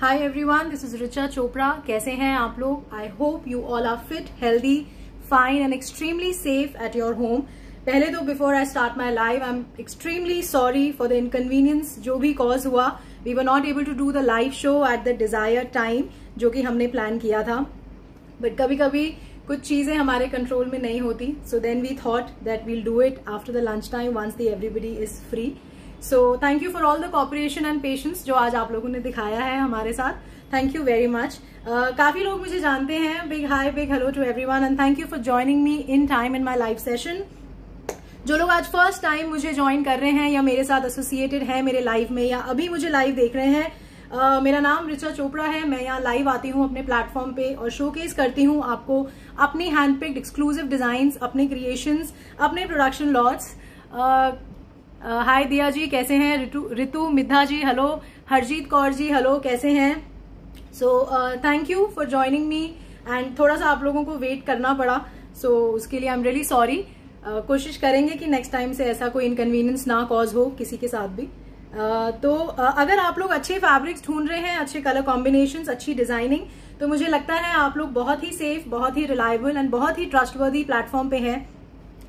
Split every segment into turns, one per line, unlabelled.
Hi everyone, this is Richa Chopra. कैसे हैं आप लोग? I hope you all are fit, healthy, fine and extremely safe at your home. पहले तो before I start my live, I am extremely sorry for the inconvenience जो भी cause हुआ। We were not able to do the live show at the desire time जो कि हमने plan किया था, बट कभी कभी कुछ चीजें हमारे कंट्रोल में नहीं होती। So then we thought that we'll do it after the lunch time once the everybody is free. So thank you for all the cooperation and patience जो आज आप लोगों ने दिखाया है हमारे साथ। Thank you very much. काफी लोग मुझे जानते हैं। Big hi, big hello to everyone and thank you for joining me in time in my live session. जो लोग आज फर्स्ट टाइम मुझे ज्वाइन कर रहे हैं या मेरे साथ एसोसिएटेड है मेरे लाइव में या अभी मुझे लाइव देख रहे हैं, मेरा नाम रिचा चोपड़ा है। मैं यहाँ लाइव आती हूँ अपने प्लेटफॉर्म पे और शोकेस करती हूँ आपको अपनी हैंडपिक्ड एक्सक्लूसिव डिजाइन्स, अपने क्रिएशंस, अपने प्रोडक्शन लॉट्स। हाय दिया जी, कैसे हैं? रितु मिद्धा जी हेलो, हरजीत कौर जी हेलो, कैसे हैं? सो thank you for joining me and थोड़ा सा आप लोगों को वेट करना पड़ा, सो उसके लिए आई एम रियली सॉरी। कोशिश करेंगे कि नेक्स्ट टाइम से ऐसा कोई इनकन्वीनियंस ना कॉज हो किसी के साथ भी। अगर आप लोग अच्छे फैब्रिक्स ढूंढ रहे हैं, अच्छे कलर कॉम्बिनेशंस, अच्छी डिजाइनिंग, तो मुझे लगता है आप लोग बहुत ही सेफ, बहुत ही रिलायबल एंड बहुत ही ट्रस्टवर्दी प्लेटफॉर्म पे हैं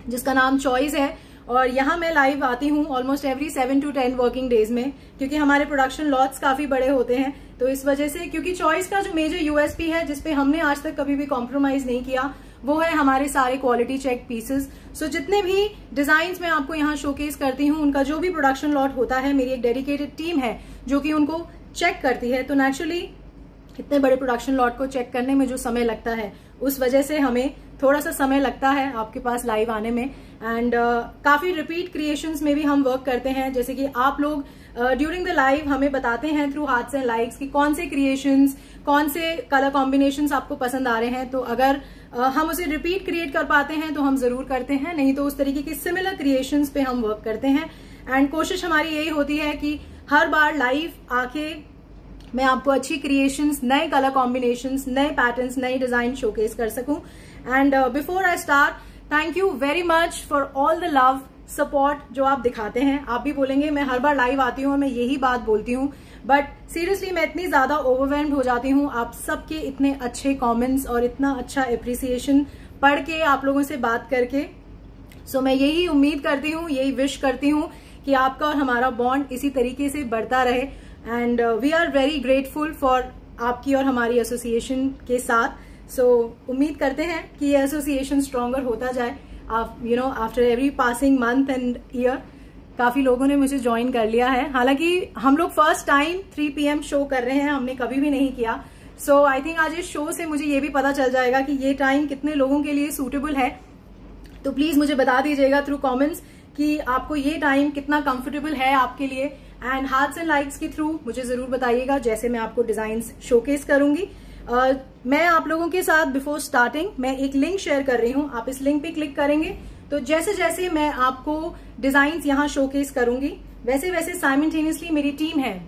जिसका नाम चॉइस है। और यहाँ मैं लाइव आती हूँ almost every 7 to 10 working days में, क्योंकि हमारे प्रोडक्शन लॉट्स काफी बड़े होते हैं। तो इस वजह से, क्योंकि चॉइस का जो मेजर यूएसपी है जिसपे हमने आज तक कभी भी कॉम्प्रोमाइज नहीं किया, वो है हमारे सारे क्वालिटी चेक पीसेस। सो जितने भी डिजाइन्स मैं आपको यहाँ शोकेस करती हूँ, उनका जो भी प्रोडक्शन लॉट होता है, मेरी एक डेडिकेटेड टीम है जो कि उनको चेक करती है। तो नेचुरली इतने बड़े प्रोडक्शन लॉट को चेक करने में जो समय लगता है, उस वजह से हमें थोड़ा सा समय लगता है आपके पास लाइव आने में। एंड काफी रिपीट क्रिएशंस में भी हम वर्क करते हैं, जैसे कि आप लोग ड्यूरिंग द लाइव हमें बताते हैं थ्रू हार्ट्स एंड लाइक्स कि कौन से क्रिएशंस, कौन से कलर कॉम्बिनेशंस आपको पसंद आ रहे हैं। तो अगर हम उसे रिपीट क्रिएट कर पाते हैं तो हम जरूर करते हैं, नहीं तो उस तरीके के सिमिलर क्रिएशंस पे हम वर्क करते हैं। एंड कोशिश हमारी यही होती है कि हर बार लाइव आके मैं आपको अच्छी क्रिएशंस, नए कलर कॉम्बिनेशंस, नए पैटर्न्स, नए डिजाइन शोकेस कर सकूं। And before I start, thank you very much for all the love, support जो आप दिखाते हैं। आप भी बोलेंगे मैं हर बार लाइव आती हूँ और मैं यही बात बोलती हूँ, बट सीरियसली मैं इतनी ज्यादा ओवरवेल्म्ड हो जाती हूँ आप सबके इतने अच्छे कमेंट्स और इतना अच्छा एप्रिसिएशन पढ़ के, आप लोगों से बात करके। सो मैं यही उम्मीद करती हूँ, यही विश करती हूँ कि आपका और हमारा बॉन्ड इसी तरीके से बढ़ता रहे। And we are very grateful for आपकी और हमारी एसोसिएशन के साथ। सो उम्मीद करते हैं कि ये एसोसिएशन स्ट्रॉन्गर होता जाए। After every passing month and year काफी लोगों ने मुझे ज्वाइन कर लिया है। हालांकि हम लोग फर्स्ट टाइम 3 PM शो कर रहे हैं, हमने कभी भी नहीं किया। सो आई थिंक आज इस शो से मुझे ये भी पता चल जाएगा कि ये टाइम कितने लोगों के लिए सूटेबल है। तो प्लीज मुझे बता दीजिएगा थ्रू कॉमेंट्स कि आपको ये टाइम कितना कंफर्टेबल है आपके लिए। एंड हार्ट्स एंड लाइक्स के थ्रू मुझे जरूर बताइएगा जैसे मैं आपको डिजाइन्स शोकेस करूंगी। मैं आप लोगों के साथ बिफोर स्टार्टिंग मैं एक लिंक शेयर कर रही हूं। आप इस लिंक पे क्लिक करेंगे तो जैसे जैसे मैं आपको डिजाइन्स यहाँ शोकेस करूंगी, वैसे वैसे साइमल्टेनियसली मेरी टीम है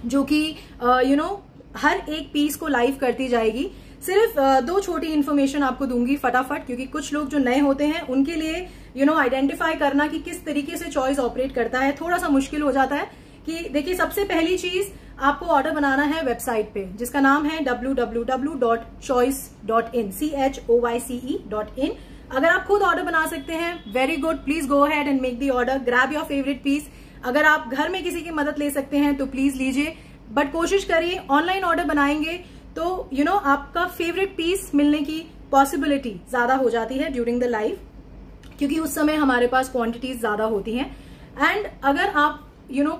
जो कि हर एक पीस को लाइव करती जाएगी। सिर्फ 2 छोटी इन्फॉर्मेशन आपको दूंगी फटाफट, क्योंकि कुछ लोग जो नए होते हैं उनके लिए आइडेंटिफाई करना कि किस तरीके से चॉइस ऑपरेट करता है थोड़ा सा मुश्किल हो जाता है। कि देखिए, सबसे पहली चीज आपको ऑर्डर बनाना है वेबसाइट पे जिसका नाम है www.choice.in choice.in। अगर आप खुद ऑर्डर बना सकते हैं, very good, please go ahead and make the order, grab your favourite piece. अगर आप घर में किसी की मदद ले सकते हैं तो प्लीज लीजिए, बट कोशिश करिए ऑनलाइन ऑर्डर बनाएंगे तो आपका फेवरेट पीस मिलने की पॉसिबिलिटी ज्यादा हो जाती है ड्यूरिंग द लाइव, क्योंकि उस समय हमारे पास क्वांटिटीज ज्यादा होती हैं। एंड अगर आप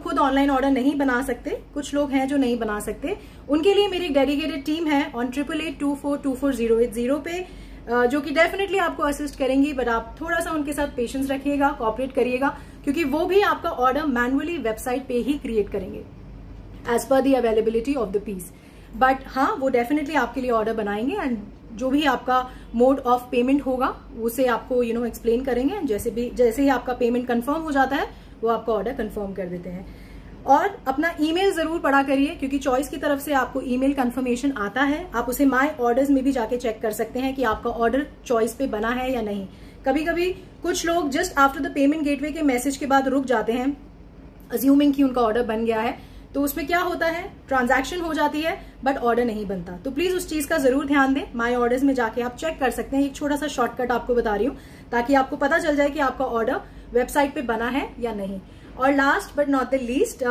खुद ऑनलाइन ऑर्डर नहीं बना सकते, कुछ लोग हैं जो नहीं बना सकते, उनके लिए मेरी डेडिकेटेड टीम है ऑन 8882424080 पे, जो कि डेफिनेटली आपको असिस्ट करेंगी। बट आप थोड़ा सा उनके साथ पेशेंस रखिएगा, कोऑपरेट करिएगा, क्योंकि वो भी आपका ऑर्डर मैनुअली वेबसाइट पे ही क्रिएट करेंगे as per the availability of the piece. But हाँ, वो डेफिनेटली आपके लिए ऑर्डर बनाएंगे एंड जो भी आपका मोड ऑफ पेमेंट होगा उसे आपको एक्सप्लेन करेंगे। जैसे ही आपका पेमेंट कंफर्म हो जाता है वो आपका ऑर्डर कंफर्म कर देते हैं। और अपना ईमेल जरूर पढ़ा करिए, क्योंकि चॉइस की तरफ से आपको ईमेल कंफर्मेशन आता है। आप उसे माय ऑर्डर्स में भी जाके चेक कर सकते हैं कि आपका ऑर्डर चॉइस पे बना है या नहीं। कभी कभी कुछ लोग just after the payment gateway के मैसेज के बाद रुक जाते हैं, अज्यूमिंग कि उनका ऑर्डर बन गया है। तो उसमें क्या होता है, ट्रांजैक्शन हो जाती है बट ऑर्डर नहीं बनता। तो प्लीज उस चीज का जरूर ध्यान दें। माय ऑर्डर्स में जाके आप चेक कर सकते हैं, एक छोटा सा शॉर्टकट आपको बता रही हूँ ताकि आपको पता चल जाए कि आपका ऑर्डर वेबसाइट पे बना है या नहीं। और last but not the least,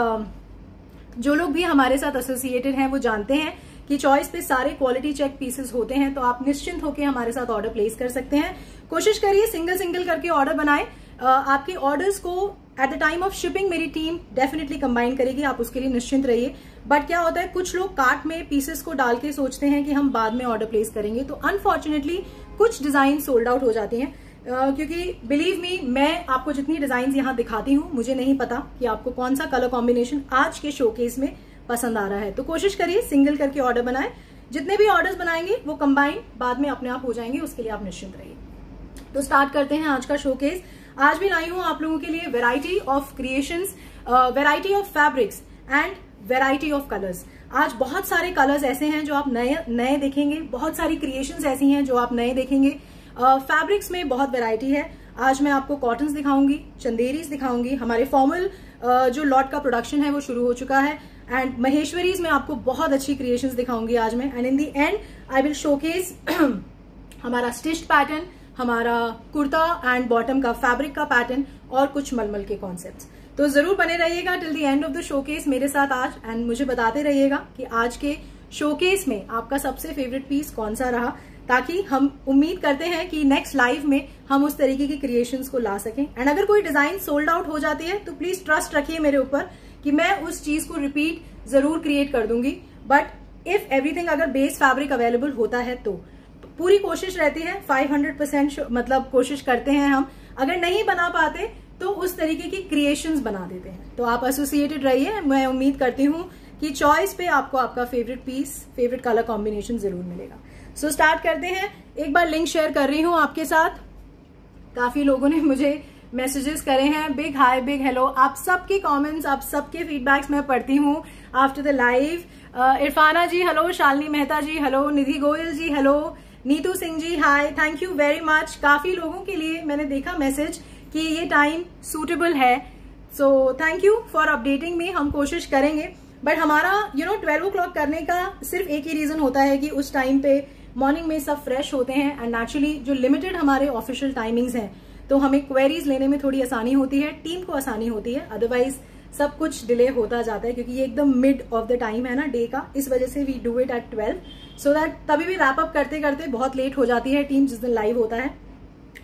जो लोग भी हमारे साथ एसोसिएटेड हैं वो जानते हैं कि चॉइस पे सारे क्वालिटी चेक पीसेस होते हैं, तो आप निश्चिंत होकर हमारे साथ ऑर्डर प्लेस कर सकते हैं। कोशिश करिए सिंगल सिंगल करके ऑर्डर बनाएं। आपके ऑर्डर्स को at the time of shipping मेरी टीम डेफिनेटली कंबाइन करेगी, आप उसके लिए निश्चिंत रहिए। बट क्या होता है, कुछ लोग कार्ट में पीसेस को डाल के सोचते हैं कि हम बाद में ऑर्डर प्लेस करेंगे, तो अनफॉर्चुनेटली कुछ डिजाइन सोल्ड आउट हो जाती हैं। क्योंकि बिलीव मी, मैं आपको जितनी डिजाइन यहाँ दिखाती हूँ, मुझे नहीं पता कि आपको कौन सा कलर कॉम्बिनेशन आज के शोकेस में पसंद आ रहा है। तो कोशिश करिए सिंगल करके ऑर्डर बनाएं। जितने भी ऑर्डर्स बनाएंगे वो कंबाइन बाद में अपने आप हो जाएंगे, उसके लिए आप निश्चिंत रहिए। तो स्टार्ट करते हैं आज का शोकेस। आज भी लाई हूं आप लोगों के लिए variety of creations, variety of fabrics and variety of colours. आज बहुत सारे कलर्स ऐसे हैं जो आप नए देखेंगे, बहुत सारी क्रिएशंस ऐसी हैं जो आप नए देखेंगे। फैब्रिक्स में बहुत वेराइटी है। आज मैं आपको कॉटन्स दिखाऊंगी, चंदेरीज दिखाऊंगी, हमारे फॉर्मल जो लॉट का प्रोडक्शन है वो शुरू हो चुका है, एंड महेश्वरीज में आपको बहुत अच्छी क्रिएशंस दिखाऊंगी आज मैं। And in the and I will showcase हमारा स्टिच्ड पैटर्न, हमारा कुर्ता एंड बॉटम का फैब्रिक का पैटर्न और कुछ मलमल के कॉन्सेप्ट्स। तो जरूर बने रहिएगा till the end of the showcase मेरे साथ आज, एंड मुझे बताते रहिएगा कि आज के शोकेस में आपका सबसे फेवरेट पीस कौन सा रहा, ताकि हम उम्मीद करते हैं कि नेक्स्ट लाइव में हम उस तरीके की क्रिएशंस को ला सकें। एंड अगर कोई डिजाइन सोल्ड आउट हो जाती है तो प्लीज ट्रस्ट रखिए मेरे ऊपर कि मैं उस चीज को रिपीट जरूर क्रिएट कर दूंगी। बट इफ एवरीथिंग अगर बेस फैब्रिक अवेलेबल होता है तो पूरी कोशिश रहती है, 500% मतलब कोशिश करते हैं हम। अगर नहीं बना पाते तो उस तरीके की क्रिएशंस बना देते हैं। तो आप एसोसिएटेड रहिए। मैं उम्मीद करती हूँ कि चॉइस पे आपको आपका favourite piece, favourite colour combination जरूर मिलेगा। सो स्टार्ट करते हैं। एक बार लिंक शेयर कर रही हूँ आपके साथ। काफी लोगों ने मुझे मैसेजेस करे हैं, बिग हाई, बिग हेलो। आप सबके कमेंट्स, आप सबके फीडबैक्स मैं पढ़ती हूँ after the live. Irfana ji hello, Shalini Mehta ji hello, Nidhi Goyal ji hello, Neetu Singh ji hi, thank you very much. काफी लोगों के लिए मैंने देखा मैसेज कि ये टाइम सूटेबल है, so thank you for updating me. हम कोशिश करेंगे, बट हमारा 12 o'clock करने का सिर्फ एक ही रीजन होता है कि उस टाइम पे मॉर्निंग में सब फ्रेश होते हैं, एंड नेचुरली जो लिमिटेड हमारे ऑफिशियल टाइमिंग्स हैं तो हमें क्वेरीज लेने में थोड़ी आसानी होती है, टीम को आसानी होती है। अदरवाइज सब कुछ डिले होता जाता है क्योंकि ये एकदम मिड ऑफ द टाइम है ना डे का, इस वजह से we do it at 12 so that तभी भी रैप अप करते करते बहुत लेट हो जाती है टीम जिस दिन लाइव होता है।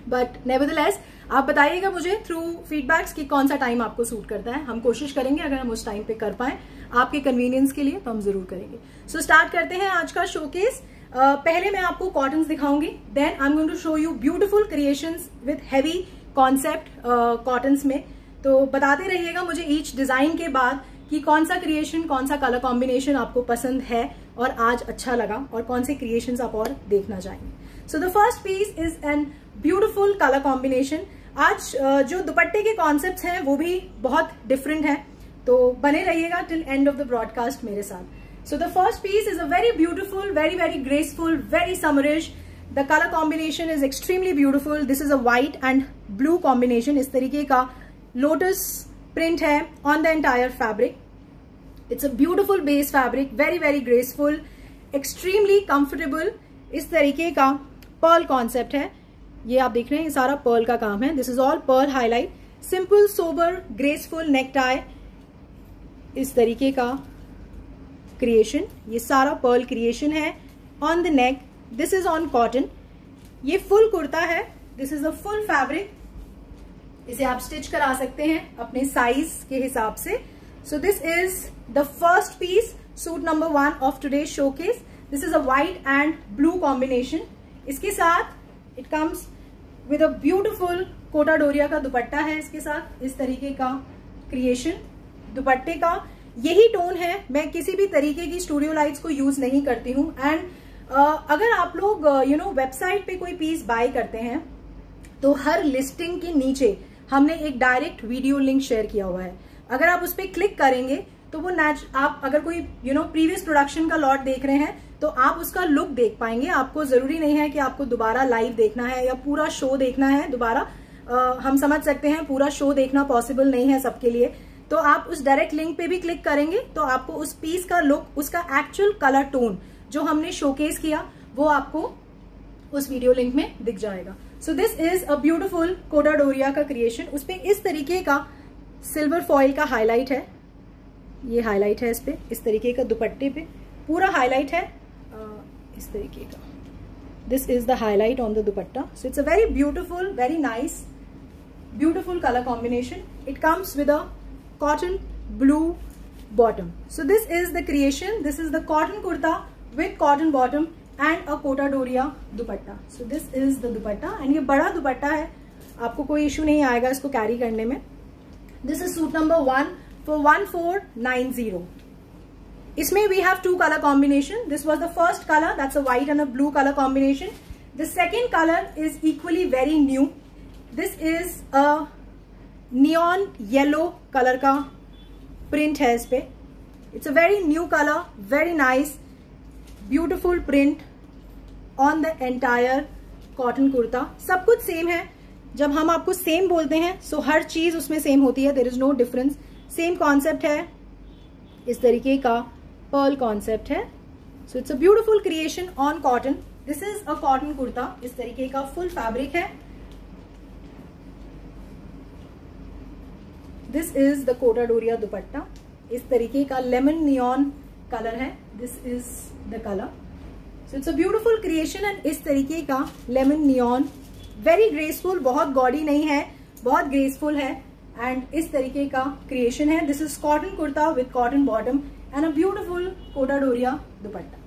बट नेवरदलेस आप बताइएगा मुझे थ्रू फीडबैक्स कि कौन सा टाइम आपको सूट करता है। हम कोशिश करेंगे अगर हम उस टाइम पे कर पाए आपके कन्वीनियंस के लिए तो हम जरूर करेंगे। सो स्टार्ट करते हैं आज का शोकेस। पहले मैं आपको कॉटन्स दिखाऊंगी, then I am going to show you beautiful creations with heavy concept cottons में। तो बताते रहिएगा मुझे ईच डिजाइन के बाद कि कौन सा क्रिएशन, कौन सा कलर कॉम्बिनेशन आपको पसंद है और आज अच्छा लगा, और कौन से क्रिएशंस आप और देखना चाहेंगे। So the first piece is an beautiful colour combination. आज जो दुपट्टे के कॉन्सेप्ट्स हैं वो भी बहुत डिफरेंट हैं, तो बने रहिएगा till end of the broadcast मेरे साथ। So the first piece is a very beautiful, very very graceful, very summerish. The colour combination is extremely beautiful. This is a white and blue combination. इस तरीके का lotus print है on the entire fabric. It's a beautiful base fabric, very very graceful, extremely comfortable. इस तरीके का pearl concept है, ये आप देख रहे हैं, ये सारा पर्ल का काम है। This is all pearl highlight, simple sober graceful neck tie. इस तरीके का क्रिएशन, ये सारा पर्ल क्रिएशन है on the neck. This is on cotton. ये फुल कुर्ता है, this is a full fabric. इसे आप स्टिच करा सकते हैं अपने साइज के हिसाब से। So this is the first piece, suit number 1 of today's showcase. This is a white and blue combination. इसके साथ it comes with a beautiful Kota Doria का दुपट्टा है। इसके साथ इस तरीके का क्रिएशन दुपट्टे का, यही टोन है। मैं किसी भी तरीके की स्टूडियो लाइट्स को यूज नहीं करती हूँ। एंड अगर आप लोग वेबसाइट पे कोई पीस बाय करते हैं तो हर लिस्टिंग के नीचे हमने एक डायरेक्ट वीडियो लिंक शेयर किया हुआ है। अगर आप उस पर क्लिक करेंगे तो वो आप अगर कोई प्रीवियस प्रोडक्शन का लॉट देख रहे हैं तो आप उसका लुक देख पाएंगे। आपको जरूरी नहीं है कि आपको दोबारा लाइव देखना है या पूरा शो देखना है दोबारा। हम समझ सकते हैं पूरा शो देखना पॉसिबल नहीं है सबके लिए। तो आप उस डायरेक्ट लिंक पे भी क्लिक करेंगे तो आपको उस पीस का लुक, उसका एक्चुअल कलर टोन जो हमने शोकेस किया वो आपको उस वीडियो लिंक में दिख जाएगा। So this is a beautiful Kota Doria का क्रिएशन। उस पे इस तरीके का सिल्वर फॉइल का हाईलाइट है, ये हाईलाइट है इस पे, इस तरीके का दुपट्टे पे पूरा हाईलाइट है इस तरीके का। This is the highlight on the dupatta. So it's a very beautiful, very nice, beautiful color combination. It comes with a cotton blue bottom. So this is the creation. This is the cotton kurta with cotton bottom and a Kota Doria dupatta. So this is the dupatta and ये बड़ा दुपट्टा है, आपको कोई issue नहीं आएगा इसको carry करने में। This is suit number 1 for 1490. इसमें we have two color combination. This was the first color, that's a white and a blue color combination. The second color is equally very new. This is a neon yellow colour का print है इस पे। It's a very new colour, very nice, beautiful print on the entire cotton kurta. सब कुछ same है। जब हम आपको सेम बोलते हैं सो हर चीज उसमें सेम होती है, there is no difference. Same concept है, इस तरीके का पर्ल कॉन्सेप्ट है। So it's a beautiful creation on cotton. This is a cotton kurta, इस तरीके का फुल फैब्रिक है। This is the Kota Doria dupatta, इस तरीके का लेमन नियॉन कलर है। This is the colour. So it's a beautiful creation and इस तरीके का लेमन नियॉन, वेरी ग्रेसफुल, बहुत गॉडी नहीं है, बहुत ग्रेसफुल है एंड इस तरीके का क्रिएशन है। This is cotton kurta with cotton bottom and a beautiful Kota Doria dupatta.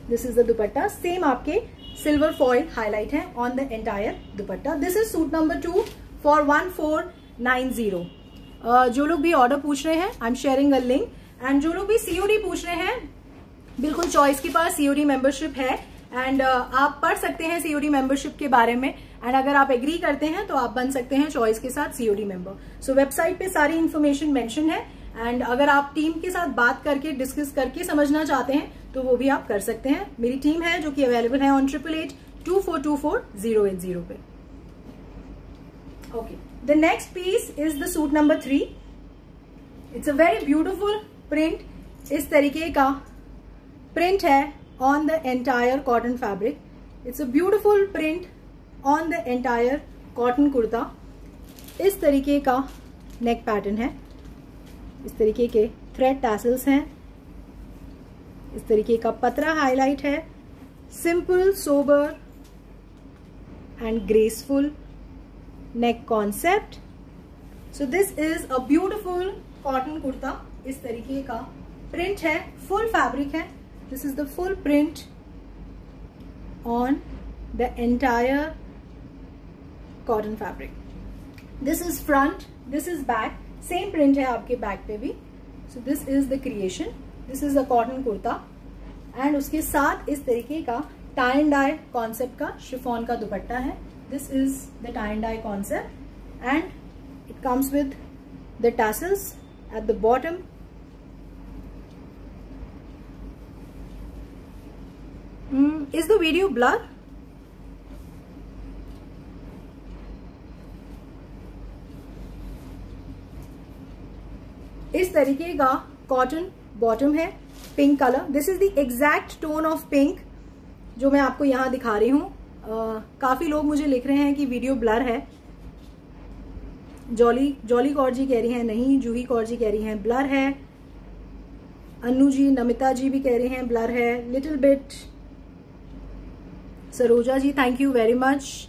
This is the dupatta, same आपके सिल्वर फॉइल हाईलाइट है on the entire dupatta. This is suit number 2 for 1490। जो लोग भी ऑर्डर पूछ रहे हैं, I am sharing a link, and जो लोग भी सीओडी पूछ रहे हैं, बिल्कुल चॉइस के पास सीओडी मेंबरशिप है एंड आप पढ़ सकते हैं सीओडी मेंबरशिप के बारे में एंड अगर आप एग्री करते हैं तो आप बन सकते हैं चॉइस के साथ सीओडी मेंबर। सो वेबसाइट पे सारी इन्फॉर्मेशन मेंशन है एंड अगर आप टीम के साथ बात करके डिस्कस करके समझना चाहते हैं तो वो भी आप कर सकते हैं। मेरी टीम है जो कि अवेलेबल है ऑन 8882424080 पे। Okay, the next piece is the suit number 3. It's a very beautiful print. इस तरीके का print है on the entire cotton fabric. It's a beautiful print on the entire cotton kurta. इस तरीके का neck pattern है, इस तरीके के thread tassels हैं, इस तरीके का पतरा highlight है, simple, sober and graceful neck concept. So this is a beautiful cotton kurta. इस तरीके का print है, full fabric है। This is the full print on the entire cotton fabric. This is front, this is back. Same print है आपके back पे भी। So this is the creation. This is the cotton kurta and उसके साथ इस तरीके का tie and dye concept का शिफॉन का दुपट्टा है। This is the tie and dye concept and it comes with the tassels at the bottom. Is the video blur? इस तरीके का कॉटन बॉटम है, pink colour. This is the exact tone of pink जो मैं आपको यहाँ दिखा रही हूँ। काफी लोग मुझे लिख रहे हैं कि वीडियो ब्लर है। जॉली कौर जी कह रही हैं नहीं, जूही कौर जी कह रही हैं ब्लर है, अन्नू जी, नमिता जी भी कह रही हैं ब्लर है, little bit. Saroja ji thank you very much.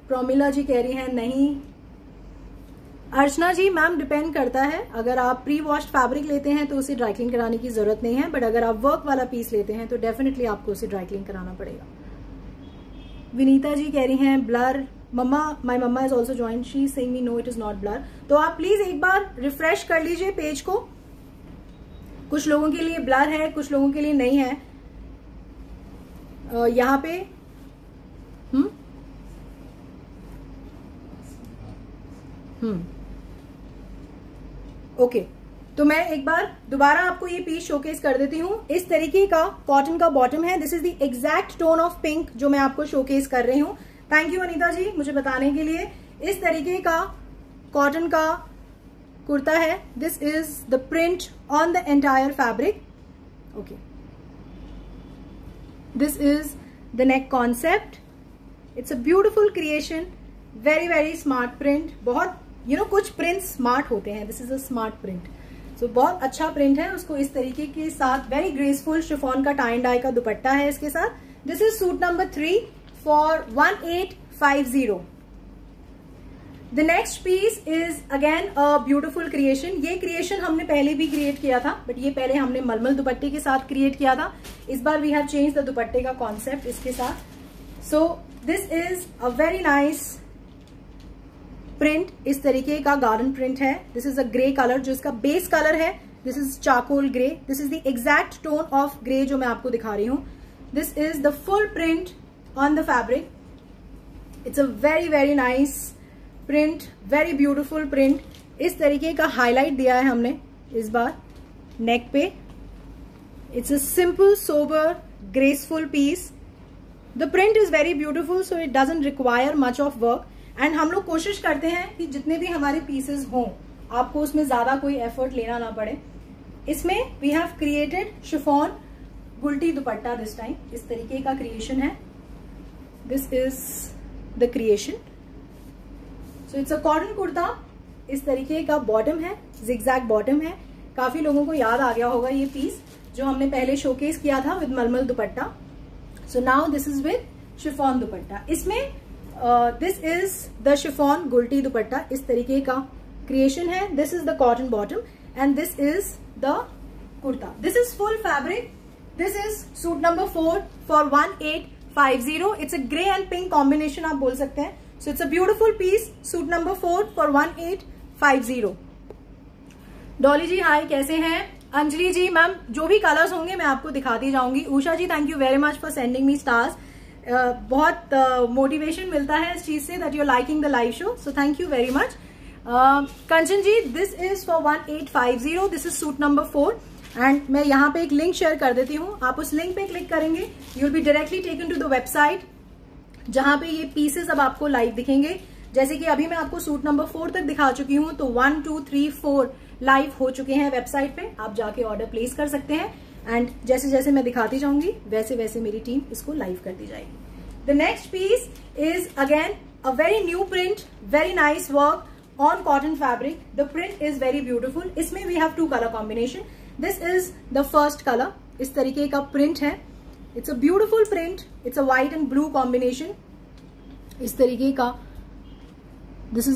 Promila ji कह रही हैं नहीं। अर्चना जी मैम डिपेंड करता है, अगर आप प्री वॉश्ड फैब्रिक लेते हैं तो उसे ड्राई क्लीन कराने की जरूरत नहीं है, बट अगर आप वर्क वाला पीस लेते हैं तो डेफिनेटली आपको उसे ड्राई क्लीन कराना पड़ेगा। विनीता जी कह रही हैं blur. Mamma, my mamma is also join, she saying me no it is not blur. तो आप प्लीज एक बार रिफ्रेश कर लीजिए पेज को। कुछ लोगों के लिए ब्लर है, कुछ लोगों के लिए नहीं है। यहाँ पे ओके, तो मैं एक बार दोबारा आपको ये पीस शोकेस कर देती हूँ। इस तरीके का कॉटन का बॉटम है। This is the exact tone of pink जो मैं आपको शोकेस कर रही हूँ। थैंक यू अनीता जी मुझे बताने के लिए। इस तरीके का कॉटन का कुर्ता है. This is the print on the entire fabric. Okay, this is the neck concept. It's a beautiful creation, very very smart print. बहुत कुछ प्रिंट स्मार्ट होते हैं. This is a smart print. So बहुत अच्छा print है. उसको इस तरीके के साथ वेरी ग्रेसफुल शिफॉन का टाई एंड डाई का दुपट्टा है इसके साथ. This is suit number 3 for 1850. The next piece is again a beautiful creation. ये क्रिएशन हमने पहले भी क्रिएट किया था, बट ये पहले हमने मलमल दुपट्टे के साथ क्रिएट किया था. इस बार वी हैव चेंज द दुपट्टे का कॉन्सेप्ट इसके साथ. So this is a very nice print. इस तरीके का गार्डन प्रिंट है. This is a grey colour जो इसका बेस कलर है. This is charcoal grey. This is the exact tone of grey जो मैं आपको दिखा रही हूं. This is the full print on the fabric. It's a very very nice print, very beautiful print. इस तरीके का हाईलाइट दिया है हमने इस बार नेक पे. It's a simple sober graceful piece. The print is very beautiful, so it doesn't require much of work. And हम लोग कोशिश करते हैं कि जितने भी हमारे पीसेस हों आपको उसमें ज्यादा कोई एफर्ट लेना ना पड़े. इसमें वी हैव क्रिएटेड शिफॉन गुलटी दुपट्टा दिस टाइम. इस तरीके का क्रिएशन है. This is the creation. So it's a cotton kurta. इस तरीके का बॉटम है, जिगजैग बॉटम है. काफी लोगों को याद आ गया होगा ये पीस जो हमने पहले शोकेस किया था with malmal dupatta. So now this is with chiffon dupatta. इसमें दिस इज द शिफॉन गुलटी दुपट्टा. इस तरीके का क्रिएशन है. This is the cotton bottom and this is the kurta. This is full fabric. This is suit number 4 for 1850. It's a grey and pink combination आप बोल सकते हैं. So it's a beautiful piece. Suit number 4 for 1850. Dolly ji hi, कैसे हैं? Anjali ji ma'am, जो भी colours होंगे मैं आपको दिखाती जाऊंगी. Usha ji thank you very much for sending me stars. बहुत मोटिवेशन मिलता है इस चीज से that you are liking the live show. So thank you very much. Kanchan ji, this is for 1850. This is suit number 4 and मैं यहाँ पे एक लिंक शेयर कर देती हूँ. आप उस लिंक पे क्लिक करेंगे, you will be directly taken to the website जहां पे ये पीसेस अब आपको लाइव दिखेंगे. जैसे कि अभी मैं आपको सूट नंबर 4 तक दिखा चुकी हूँ, तो 1, 2, 3, 4 लाइव हो चुके हैं वेबसाइट पे. आप जाके ऑर्डर प्लेस कर सकते हैं एंड जैसे जैसे मैं दिखाती जाऊंगी वैसे वैसे मेरी टीम इसको लाइव करती जाएगी. The next piece is again a very new print, very nice work on cotton fabric. The print is very beautiful. इसमें we have 2 colour combination. This is the first colour. इस तरीके का print है. It's a beautiful print. It's a white and blue combination. इस तरीके का this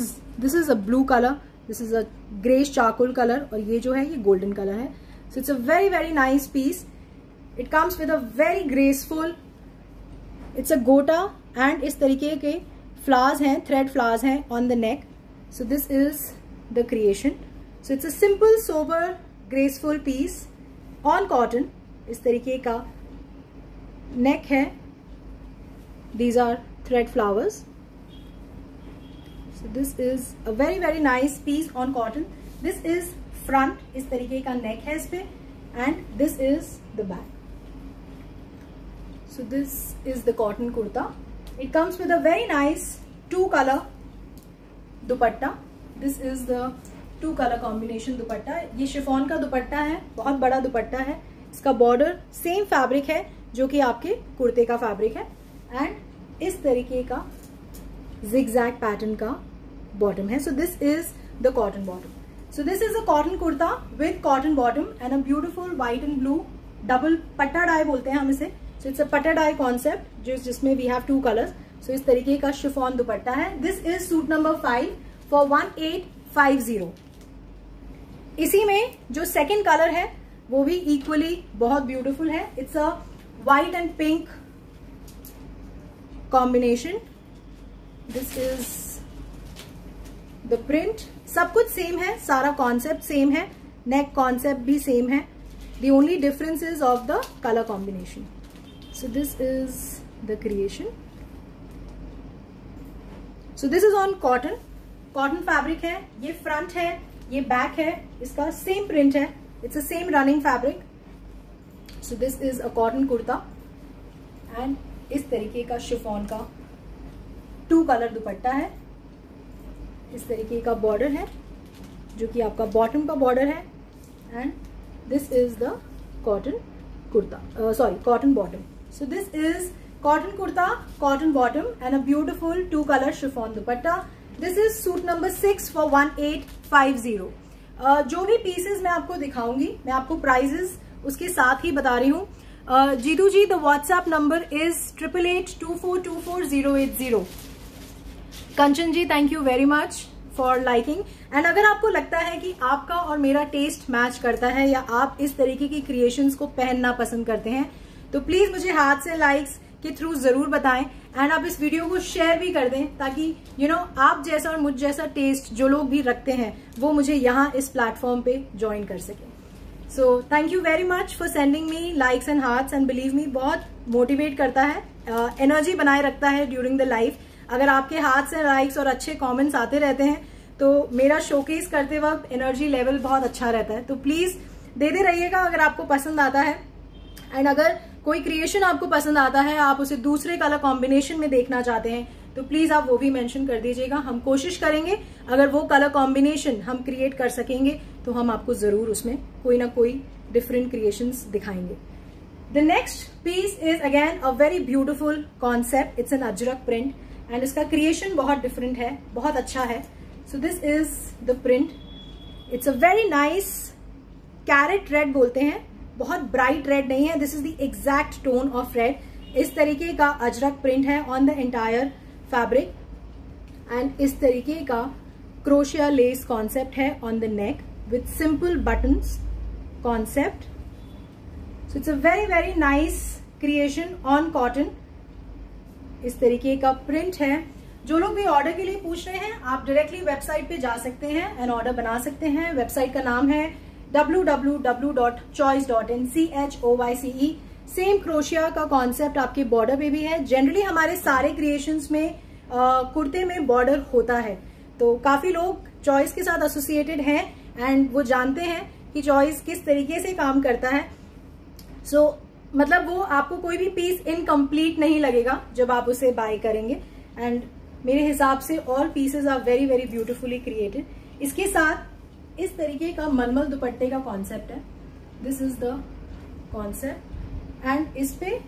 is a blue colour. This is a greyish charcoal colour और ये जो है ये गोल्डन कलर है. So it's a very very nice piece. It comes with a very graceful, it's a gota and इस तरीके के फ्लावर्स हैं, थ्रेड फ्लावर्स हैं on the neck. So this is the creation. So it's a simple sober graceful piece on cotton. इस तरीके का neck है. These are thread flowers. So this is a very very nice piece on cotton. This is front. इस तरीके का neck है इस पे and this is the back. So this is the cotton kurta. It comes with a very nice 2 color dupatta. This is the 2 color combination दुपट्टा. ये chiffon का दुपट्टा है, बहुत बड़ा दुपट्टा है. इसका बॉर्डर सेम फैब्रिक है जो कि आपके कुर्ते का फैब्रिक है एंड इस तरीके का zigzag पैटर्न का बॉटम है. So this is the cotton bottom. So this is a cotton kurta with cotton bottom and a beautiful white and blue double पट्टा डाई बोलते हैं हम इसे. सो इट्स अ पट्टा डाई कॉन्सेप्ट जिसमें वी हैव 2 कलर्स. सो इस तरीके का शिफॉन दुपट्टा है. This is suit number 5 for 1850. इसी में जो सेकेंड कलर है वो भी इक्वली बहुत ब्यूटिफुल है. It's a white and pink combination. This is the print. सब कुछ सेम है, सारा कॉन्सेप्ट सेम है, नेक कॉन्सेप्ट भी सेम है. The only difference is of the colour combination. So this is the creation. So this is on cotton. Cotton fabric है. ये front है, ये बैक है. इसका सेम प्रिंट है. It's a same running fabric. So this is a cotton kurta and इस तरीके का शिफॉन का 2 कलर दुपट्टा है. इस तरीके का बॉर्डर है जो कि आपका बॉटम का बॉर्डर है, and this is the cotton kurta, cotton bottom. So this is cotton kurta, cotton bottom and a beautiful 2 color chiffon dupatta. This is suit number 6 for 1850. जो भी पीसेस मैं आपको दिखाऊंगी, मैं आपको प्राइजेस उसके साथ ही बता रही हूँ. Jeetu ji, the WhatsApp number is 8882424080. Kanchan ji, thank you very much for liking. And अगर आपको लगता है कि आपका और मेरा टेस्ट मैच करता है या आप इस तरीके की क्रिएशंस को पहनना पसंद करते हैं, तो प्लीज मुझे हाथ से लाइक्स के थ्रू जरूर बताएं. एंड आप इस वीडियो को शेयर भी कर दें, ताकि आप जैसा और मुझ जैसा टेस्ट जो लोग भी रखते हैं वो मुझे यहाँ इस प्लेटफॉर्म पे ज्वाइन कर सके. सो thank you very much for sending me likes and hearts. And believe me, बहुत मोटिवेट करता है, एनर्जी बनाए रखता है ड्यूरिंग द लाइफ. अगर आपके हाथ से लाइक्स और अच्छे कमेंट्स आते रहते हैं तो मेरा शोकेस करते वक्त एनर्जी लेवल बहुत अच्छा रहता है. तो प्लीज देते रहिएगा अगर आपको पसंद आता है. एंड अगर कोई क्रिएशन आपको पसंद आता है, आप उसे दूसरे कलर कॉम्बिनेशन में देखना चाहते हैं, तो प्लीज आप वो भी मेंशन कर दीजिएगा. हम कोशिश करेंगे, अगर वो कलर कॉम्बिनेशन हम क्रिएट कर सकेंगे तो हम आपको जरूर उसमें कोई ना कोई डिफरेंट क्रिएशंस दिखाएंगे. The next piece is again a very beautiful concept. It's an ajrak print and इसका क्रिएशन बहुत डिफरेंट है, बहुत अच्छा है. So this is the print. It's a very nice carrot red बोलते हैं, बहुत ब्राइट रेड नहीं है. This is the exact tone of red. इस तरीके का अजरक प्रिंट है on the entire fabric. And इस तरीके का क्रोशिया लेस कॉन्सेप्ट है on the neck with simple buttons concept. So it's a very very nice creation on cotton. इस तरीके का प्रिंट है. जो लोग भी ऑर्डर के लिए पूछ रहे हैं, आप डायरेक्टली वेबसाइट पे जा सकते हैं एंड ऑर्डर बना सकते हैं. वेबसाइट का नाम है www.choice.in. CHOYCE. सेम क्रोशिया का कॉन्सेप्ट आपके बॉर्डर पे भी है. जनरली हमारे सारे क्रिएशंस में कुर्ते में बॉर्डर होता है, तो काफी लोग चॉइस के साथ एसोसिएटेड हैं एंड वो जानते हैं कि चॉइस किस तरीके से काम करता है. सो मतलब वो आपको कोई भी पीस इनकम्प्लीट नहीं लगेगा जब आप उसे बाय करेंगे. एंड मेरे हिसाब से all pieces are very very beautifully created. इसके साथ इस तरीके का मलमल दुपट्टे का कॉन्सेप्ट है. This is the concept and इस पे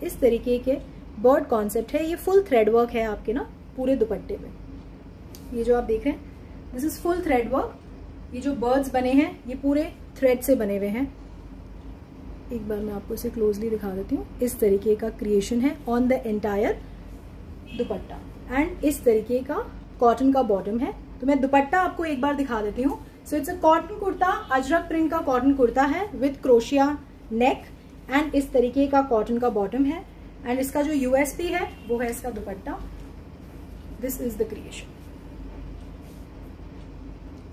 इस तरीके के बर्ड कॉन्सेप्ट है. ये फुल थ्रेड वर्क है आपके ना पूरे दुपट्टे पे. ये जो आप देख रहे हैं, this is full thread work. ये जो बर्ड्स बने हैं ये पूरे थ्रेड से बने हुए हैं. एक बार मैं आपको इसे क्लोजली दिखा देती हूँ. इस तरीके का क्रिएशन है on the entire dupatta and इस तरीके का कॉटन का बॉटम है. तो मैं दुपट्टा आपको एक बार दिखा देती हूँ. So it's a cotton kurta, Ajrak print का कॉटन कुर्ता है विथ क्रोशिया नेक एंड इस तरीके का कॉटन का बॉटम है. एंड इसका जो यूएसपी है वो है इसका दुपट्टा. This is the creation.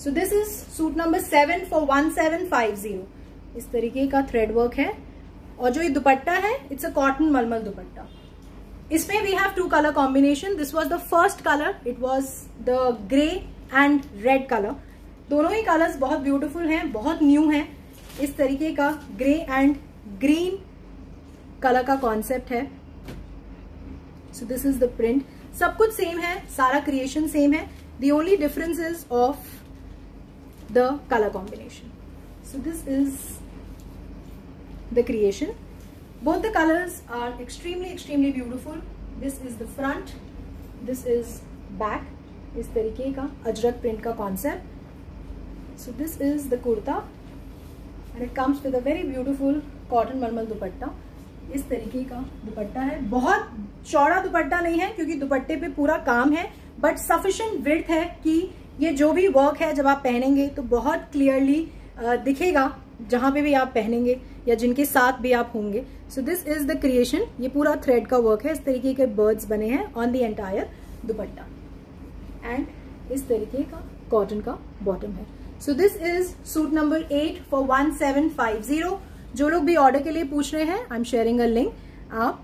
So this is suit number 7 for 1750. इस तरीके का थ्रेड वर्क है और जो ये दुपट्टा है इट्स अ कॉटन मलमल दुपट्टा. इसमें we have 2 color combination. This was the first colour. It was the grey and red colour. दोनों ही कलर्स बहुत ब्यूटीफुल हैं, बहुत न्यू हैं. इस तरीके का ग्रे एंड ग्रीन कलर का कॉन्सेप्ट है. So this is the print. सब कुछ सेम है, सारा क्रिएशन सेम है. The only difference is of the colour combination. So this is the creation. Both the colors are extremely beautiful. This is the front, this is back. इस तरीके का ajrak print का concept. So this is the kurta and it comes with a very beautiful cotton मलमल दुपट्टा. इस तरीके का दुपट्टा है. बहुत चौड़ा दुपट्टा नहीं है क्योंकि दुपट्टे पे पूरा काम है, बट सफिशिएंट विड्थ है कि ये जो भी वर्क है जब आप पहनेंगे तो बहुत क्लियरली दिखेगा जहां पे भी आप पहनेंगे या जिनके साथ भी आप होंगे. सो दिस इज द क्रिएशन. ये पूरा थ्रेड का वर्क है. इस तरीके के बर्ड्स बने हैं on the entire dupatta and इस तरीके का कॉटन का बॉटम है. So this is suit number 8 for 1750. जो लोग भी ऑर्डर के लिए पूछ रहे हैं, I am sharing a link. आप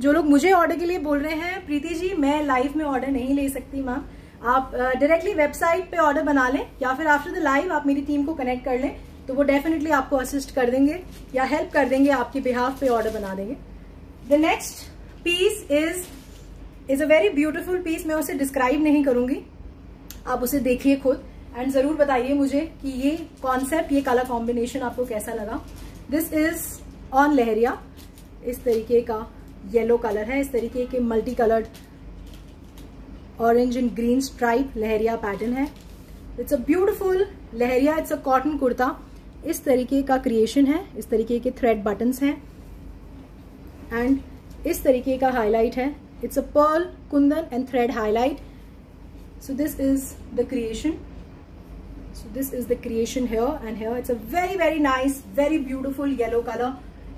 जो लोग मुझे ऑर्डर के लिए बोल रहे हैं, प्रीति जी मैं लाइव में ऑर्डर नहीं ले सकती मैम, आप डायरेक्टली वेबसाइट पे ऑर्डर बना लें या फिर आफ्टर द लाइव आप मेरी टीम को कनेक्ट कर लें तो वो डेफिनेटली आपको असिस्ट कर देंगे या हेल्प कर देंगे, आपके बिहाफ पे ऑर्डर बना देंगे. The next piece is a very beautiful piece. मैं उसे डिस्क्राइब नहीं करूंगी, आप उसे देखिए खुद. एंड जरूर बताइए मुझे कि ये कॉन्सेप्ट, ये कलर कॉम्बिनेशन आपको कैसा लगा। This is on leheriya. इस तरीके का येलो कलर है, इस तरीके के multi coloured orange and green stripe leheriya pattern है। It's a beautiful leheriya, it's a cotton kurta. इस तरीके का क्रिएशन है, इस तरीके के थ्रेड बटन्स हैं एंड इस तरीके का हाईलाइट है। It's a pearl, kundan and thread highlight. So this is the creation. So this is the creation here and here. It's a very, very nice, very beautiful yellow color.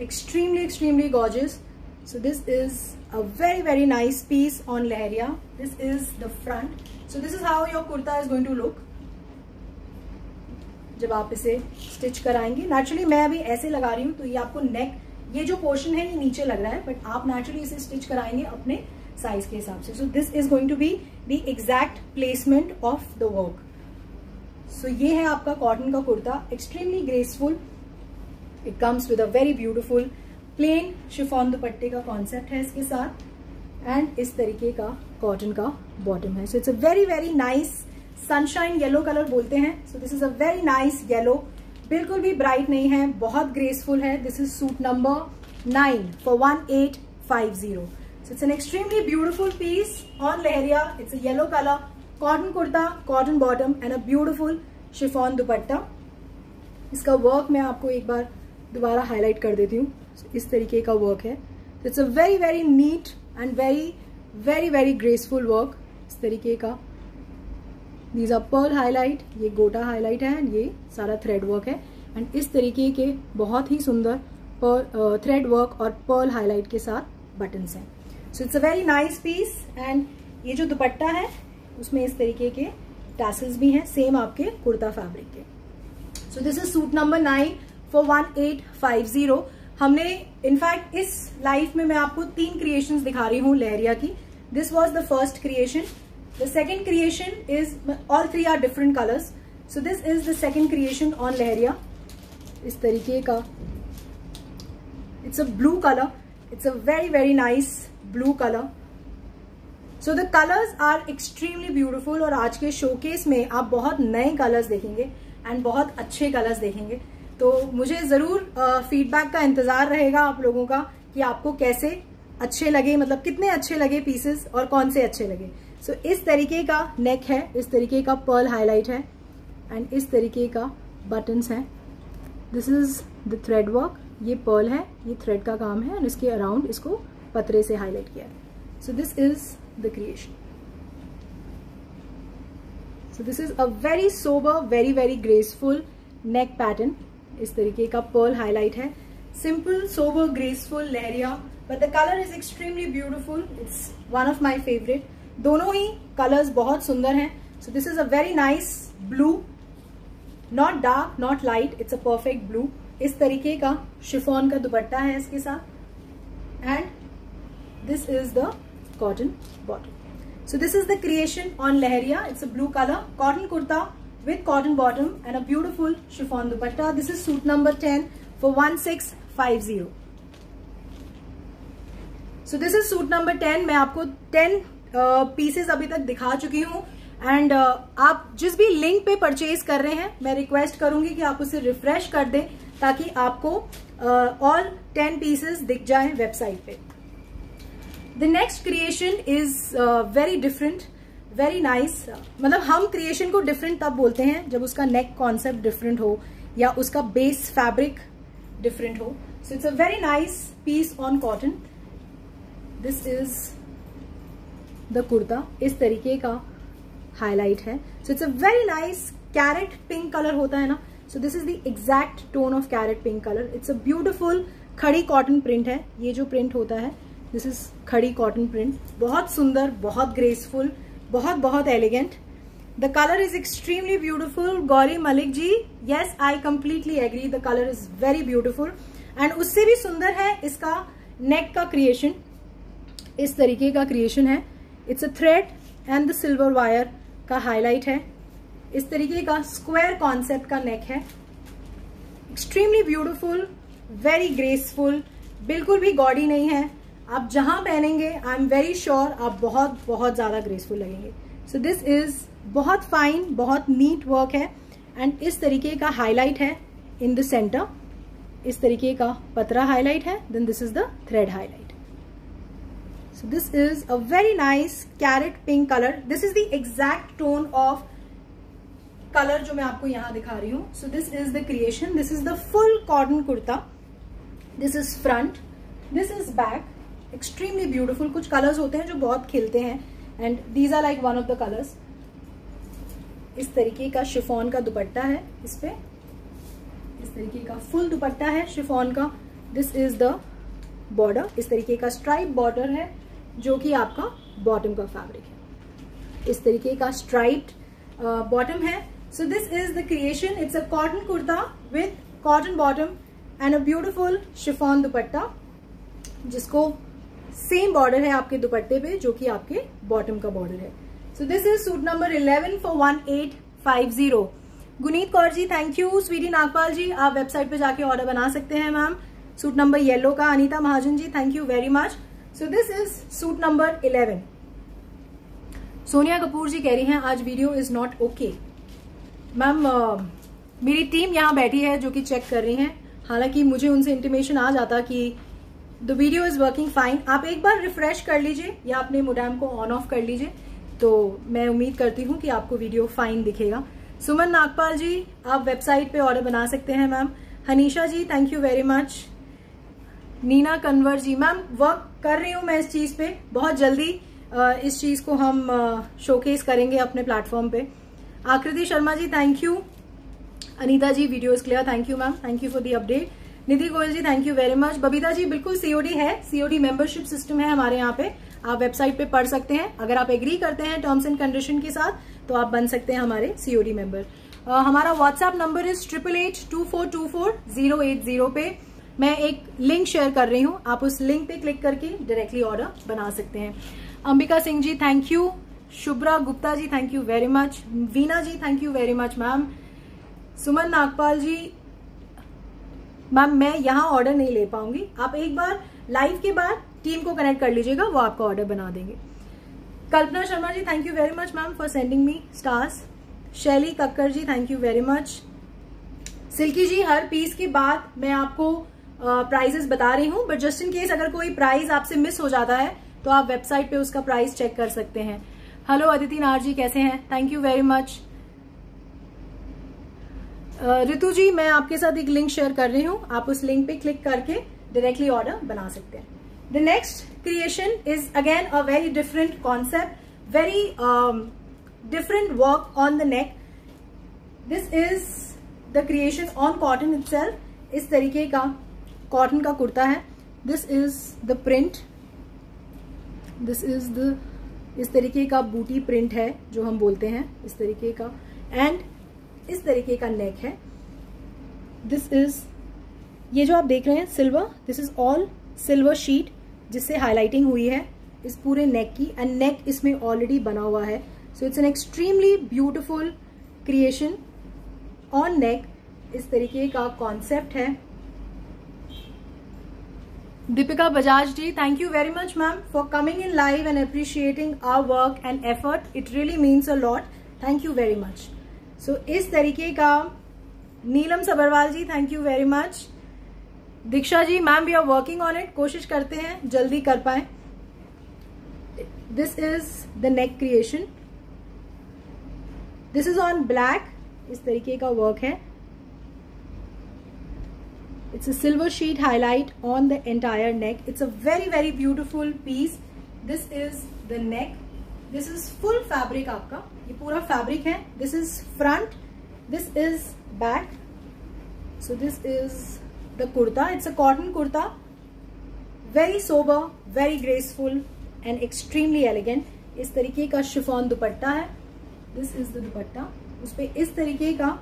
Extremely, extremely gorgeous. So this is a very, very nice piece on Lehriya. This is the front. So this is how your kurta is going to look जब आप इसे stitch कराएंगे। Naturally मैं अभी ऐसे लगा रही हूँ तो ये आपको नेक, ये जो पोर्शन है ये नीचे लग रहा है, बट आप नेचुरली इसे स्टिच कराएंगे अपने साइज के हिसाब से। So this is going to be the exact placement of the work. So ये है आपका कॉटन का kurta, extremely graceful. It comes with a very beautiful plain chiffon दुपट्टे का कॉन्सेप्ट है इसके साथ एंड इस तरीके का कॉटन का बॉटम है। So it's a very, very nice sunshine yellow colour बोलते हैं। So this is a very nice yellow, बिल्कुल भी ब्राइट नहीं है, बहुत ग्रेसफुल है। This is suit number 9 for 1850. So it's an extremely beautiful piece on Lehriya. It's a yellow color, cotton kurta, cotton bottom and a beautiful chiffon dupatta. इसका work मैं आपको एक बार दोबारा हाईलाइट कर देती हूँ। इस तरीके का वर्क है। It's a very, very neat and very, very, very graceful work. इस तरीके का दीज आर पर्ल हाईलाइट, ये गोटा हाईलाइट है एंड ये सारा थ्रेड वर्क है एंड इस तरीके के बहुत ही सुंदर थ्रेड वर्क और पर्ल हाईलाइट के साथ बटन्स हैं। So it's a very nice piece and ये जो दुपट्टा है उसमें इस तरीके के टैसल्स भी हैं, सेम आपके कुर्ता फैब्रिक के। सो this is suit number 9 for 1850. हमने इनफैक्ट इस लाइफ में मैं आपको 3 क्रिएशंस दिखा रही हूँ लहरिया की। This was the first creation. The second creation is, all 3 are different colors. So this is the second creation on Lehriya. इस तरीके का, it's a blue color. It's a very, very nice blue color. So the colors are extremely beautiful. और आज के showcase में आप बहुत नए कलर्स देखेंगे एंड बहुत अच्छे कलर्स देखेंगे। तो मुझे जरूर फीडबैक का इंतजार रहेगा आप लोगों का कि आपको कैसे अच्छे लगे, मतलब कितने अच्छे लगे पीसेस और कौन से अच्छे लगे। सो इस तरीके का नेक है, इस तरीके का पर्ल हाईलाइट है एंड इस तरीके का बटन्स हैं। This is the thread work, ये पर्ल है, ये थ्रेड का काम है एंड इसके अराउंड इसको पतरे से हाईलाइट किया है। So this is the creation. So this is a very sober, very, very graceful neck pattern. इस तरीके का पर्ल हाईलाइट है, simple sober graceful lehariya, but the colour is extremely beautiful. It's one of my favourite. दोनों ही colours बहुत सुंदर हैं। So this is a very nice blue, not dark not light, it's a perfect blue. इस तरीके का chiffon का दुपट्टा है इसके साथ and this is the cotton bottom. So this is the creation on lehariya. It's a blue colour cotton kurta with cotton bottom and a beautiful chiffon dupatta. This is suit number 10 for 1650. So this is suit number 10. मैं आपको 10 pieces अभी तक दिखा चुकी हूँ and आप जिस भी लिंक पे परचेज कर रहे हैं मैं रिक्वेस्ट करूंगी कि आप उसे रिफ्रेश कर दें ताकि आपको ऑल 10 पीसेस दिख जाएं वेबसाइट पे। The next creation is very different, very nice. मतलब हम क्रिएशन को डिफरेंट तब बोलते हैं जब उसका नेक कॉन्सेप्ट डिफरेंट हो या उसका बेस फैब्रिक डिफरेंट हो। So it's a very nice piece on cotton. This is the kurta, इस तरीके का हाईलाइट है। So it's a very nice carrot pink colour होता है ना, so this is the exact tone of carrot pink colour. It's a beautiful khadi cotton print है। ये जो प्रिंट होता है this is khadi cotton print, बहुत सुंदर, बहुत ग्रेसफुल, बहुत बहुत elegant. The colour is extremely beautiful. Gauri Malik ji, yes I completely agree, the colour is very beautiful and उससे भी सुंदर है इसका नेक का क्रिएशन। इस तरीके का क्रिएशन है। It's a thread and the silver wire का हाईलाइट है। इस तरीके का स्क्वायर कॉन्सेप्ट का नेक है। एक्सट्रीमली ब्यूटिफुल, वेरी ग्रेसफुल, बिल्कुल भी गॉडी नहीं है। आप जहां पहनेंगे आई एम वेरी श्योर आप बहुत बहुत ज्यादा ग्रेसफुल लगेंगे। सो दिस इज बहुत फाइन, बहुत नीट वर्क है एंड इस तरीके का हाईलाइट है इन द सेंटर, इस तरीके का पतरा हाईलाइट है, then this is the thread highlight. So this is a very nice carrot pink colour. This is the exact tone of colour जो मैं आपको यहां दिखा रही हूं. So this is the creation. This is the full cotton kurta. This is front, this is back. Extremely beautiful. कुछ colours होते हैं जो बहुत खिलते हैं and these are like one of the colours. इस तरीके का शिफॉन का दुपट्टा है इस पे, इस तरीके का फुल दुपट्टा है शिफॉन का. This is the border. इस तरीके का स्ट्राइप बॉर्डर है जो कि आपका बॉटम का फैब्रिक है. इस तरीके का स्ट्राइप्ड बॉटम है. So this is the creation. It's a cotton kurta with cotton bottom and a beautiful chiffon दुपट्टा, जिसको सेम बॉर्डर है आपके दुपट्टे पे जो कि आपके बॉटम का बॉर्डर है. So this is suit number 11 for 1850. Guneet Kaur ji thank you. Sweety Nagpal ji आप वेबसाइट पे जाके ऑर्डर बना सकते हैं मैम. सूट नंबर येलो का Anita Mahajan ji thank you very much. So this is suit number 11. Sonia Kapoor ji कह रही हैं आज video is not okay. Ma'am मेरी टीम यहाँ बैठी है जो कि चेक कर रही हैं. हालांकि मुझे उनसे इंटीमेशन आ जाता कि the video is working fine. आप एक बार रिफ्रेश कर लीजिए या अपने मोडेम को ऑन ऑफ कर लीजिए, तो मैं उम्मीद करती हूँ कि आपको वीडियो फाइन दिखेगा. सुमन नागपाल जी आप वेबसाइट पे ऑर्डर बना सकते हैं ma'am. Hanisha ji thank you very much. Neena Kanwar ji ma'am work कर रही हूँ मैं इस चीज पे. बहुत जल्दी इस चीज को हम शोकेस करेंगे अपने प्लेटफॉर्म पे. Aakriti Sharma ji thank you. Anita ji video is clear thank you ma'am. Thank you for the update. Nidhi Goyal ji thank you very much. Babita ji बिल्कुल सीओडी है. सीओडी मेंबरशिप सिस्टम है हमारे यहाँ पे. आप वेबसाइट पे पढ़ सकते हैं. अगर आप एग्री करते हैं टर्म्स एंड कंडीशन के साथ तो आप बन सकते हैं हमारे सीओडी मेंबर. हमारा व्हाट्सएप नंबर इज 8882424080 पे मैं एक लिंक शेयर कर रही हूँ. आप उस लिंक पे क्लिक करके डायरेक्टली ऑर्डर बना सकते हैं. Ambika Singh ji thank you. Shubhra Gupta ji thank you very much. Veena ji thank you very much ma'am. Suman Nagpal ji ma'am मैं यहाँ ऑर्डर नहीं ले पाऊंगी. आप एक बार लाइव के बाद टीम को कनेक्ट कर लीजिएगा, वो आपका ऑर्डर बना देंगे. Kalpana Sharma ji thank you very much ma'am for sending me stars. Shelly Kakkar ji thank you very much. Silky ji हर पीस के बाद मैं आपको प्राइजेस बता रही हूँ, बट जस्ट इन केस अगर कोई प्राइस आपसे मिस हो जाता है तो आप वेबसाइट पे उसका प्राइस चेक कर सकते हैं. हेलो अदिति नार जी कैसे हैं. Thank you very much. Ritu ji मैं आपके साथ एक लिंक शेयर कर रही हूँ. आप उस लिंक पे क्लिक करके डायरेक्टली ऑर्डर बना सकते हैं. The next creation is again a very different concept, very different work on the neck. This is the creation on cotton itself. इस तरीके का कॉटन का कुर्ता है. This is the print. This is the इस तरीके का बूटी प्रिंट है जो हम बोलते हैं इस तरीके का, एंड इस तरीके का नेक है. दिस इज ये जो आप देख रहे हैं silver, this is all silver sheet जिससे हाईलाइटिंग हुई है इस पूरे नेक की, एंड नेक इसमें ऑलरेडी बना हुआ है. So it's an extremely beautiful creation on neck. इस तरीके का कॉन्सेप्ट है. Deepika Bajaj ji thank you very much ma'am for coming in live and appreciating our work and effort. It really means a lot. Thank you very much. So इस तरीके का. Neelam Sabharwal ji thank you very much. Diksha ji ma'am we are working on it. कोशिश करते हैं जल्दी कर पाए. This is the neck creation. This is on black. इस तरीके का वर्क है. It's a silver sheet highlight on the entire neck. It's a very very beautiful piece. This is the neck. This is full fabric आपका. ये पूरा fabric है. This is front. This is back. So this is the kurta. It's a cotton kurta. Very sober, very graceful and extremely elegant. इस तरीके का chiffon दुपट्टा है. This is the दुपट्टा. उस पे इस तरीके का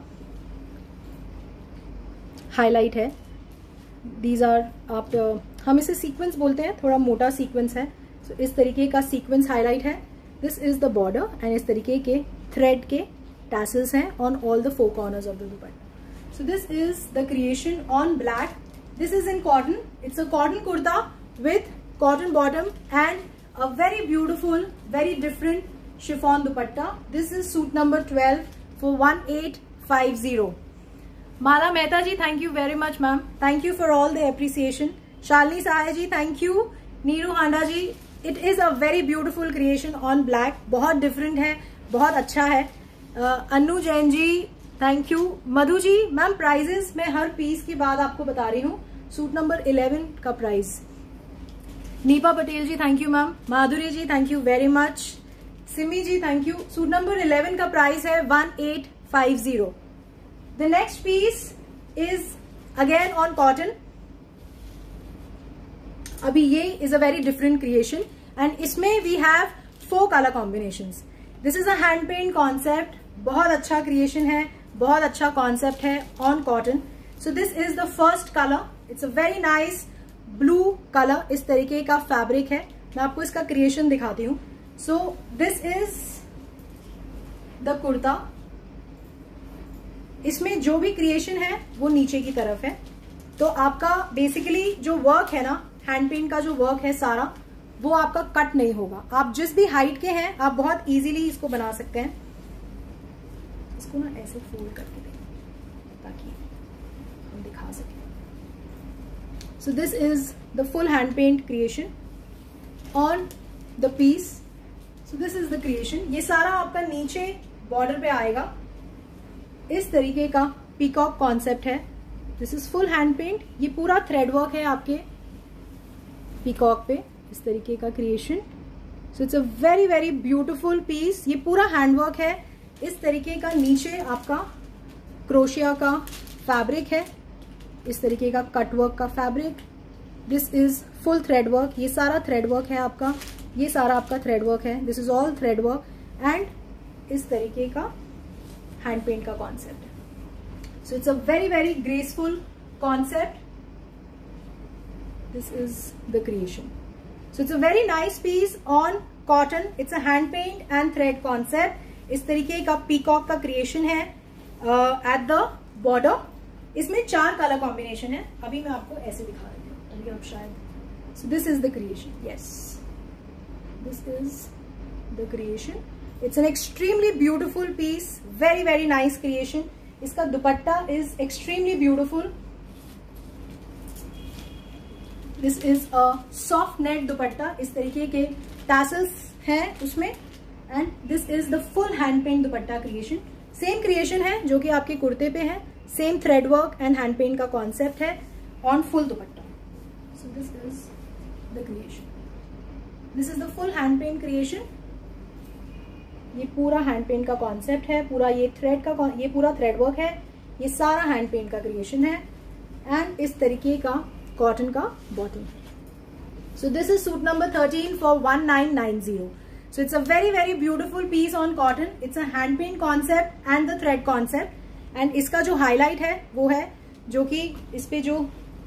हाईलाइट है. दीज आर आप हम इसे सीक्वेंस बोलते हैं, थोड़ा मोटा सीक्वेंस है. सो इस तरीके का सीक्वेंस हाईलाइट है. This is the border and इस तरीके के थ्रेड के टैसल्स हैं on all the four corners of the dupatta. So this is the creation on black. This is in cotton. It's a cotton kurta with cotton bottom and a very beautiful, very different chiffon dupatta. This is suit number 12 for 1850. Mala Mehta ji, thank you very much ma'am. Thank you for all the appreciation. Shalini Sahay ji, thank you. Neeru Handa ji, it is a very beautiful creation on black. बहुत different है, बहुत अच्छा है. Anu Jain ji, thank you. Madhu ji, ma'am prices मैं हर piece के बाद आपको बता रही हूँ. सूट नंबर 11 का price. Neepa Patel ji, thank you ma'am. Madhuri ji, thank you very much. Simi ji, thank you. Suit number 11 का प्राइस है 1850. The next piece is again on cotton. अभी ये is a very different creation and इसमें we have 4 colour combinations. This is a hand paint concept. बहुत अच्छा creation है, बहुत अच्छा कॉन्सेप्ट है on cotton. So this is the first colour. It's a very nice blue colour. इस तरीके का फैब्रिक है. मैं आपको इसका क्रिएशन दिखाती हूँ. So this is the kurta. इसमें जो भी क्रिएशन है वो नीचे की तरफ है. तो आपका बेसिकली जो वर्क है ना, हैंड पेंट का जो वर्क है सारा, वो आपका कट नहीं होगा. आप जिस भी हाइट के हैं आप बहुत इजीली इसको बना सकते हैं. इसको ना ऐसे फोल्ड करके दें ताकि हम दिखा सकें. So this is the full hand paint creation on the piece. So this is the creation. ये सारा आपका नीचे बॉर्डर पे आएगा. इस तरीके का पीकॉक कॉन्सेप्ट है. This is full hand paint. ये पूरा थ्रेड वर्क है आपके पीकॉक पे. इस तरीके का creation. So it's a very very beautiful piece. ये पूरा हैंड वर्क है. इस तरीके का नीचे आपका क्रोशिया का फैब्रिक है. इस तरीके का कट वर्क का fabric. This is full thread work. ये सारा थ्रेड वर्क है आपका. ये सारा आपका थ्रेड वर्क है. This is all thread work and इस तरीके का हैंड पेंट का concept. So it's a very very graceful concept. This is the creation. So it's a very nice piece on cotton. It's a hand paint and thread concept. इस तरीके का peacock का creation है eight the border. इसमें 4 colour combination है. अभी मैं आपको ऐसे दिखा रही हूँ. अभी आप शायद. So this is the creation. Yes, this is the creation. It's an extremely beautiful piece. Very very nice creation. इसका dupatta is extremely beautiful. This is a soft net dupatta. इस तरीके के टैसल्स हैं उसमें and this is the full hand paint dupatta creation. Same creation है जो कि आपके कुर्ते पे है. Same thread work and hand paint का कॉन्सेप्ट है on full dupatta. So this is the creation. This is the full hand paint creation. ये पूरा हैंड पेंट का कॉन्सेप्ट है. पूरा ये थ्रेड का, ये पूरा थ्रेड वर्क है. ये सारा हैंड पेंट का क्रिएशन है एंड इस तरीके का कॉटन का bottom. So this is suit number 13 for 1990. So it's a very very beautiful piece on cotton. It's a hand paint concept and the thread concept. And इसका जो highlight है वो है जो कि इस पे जो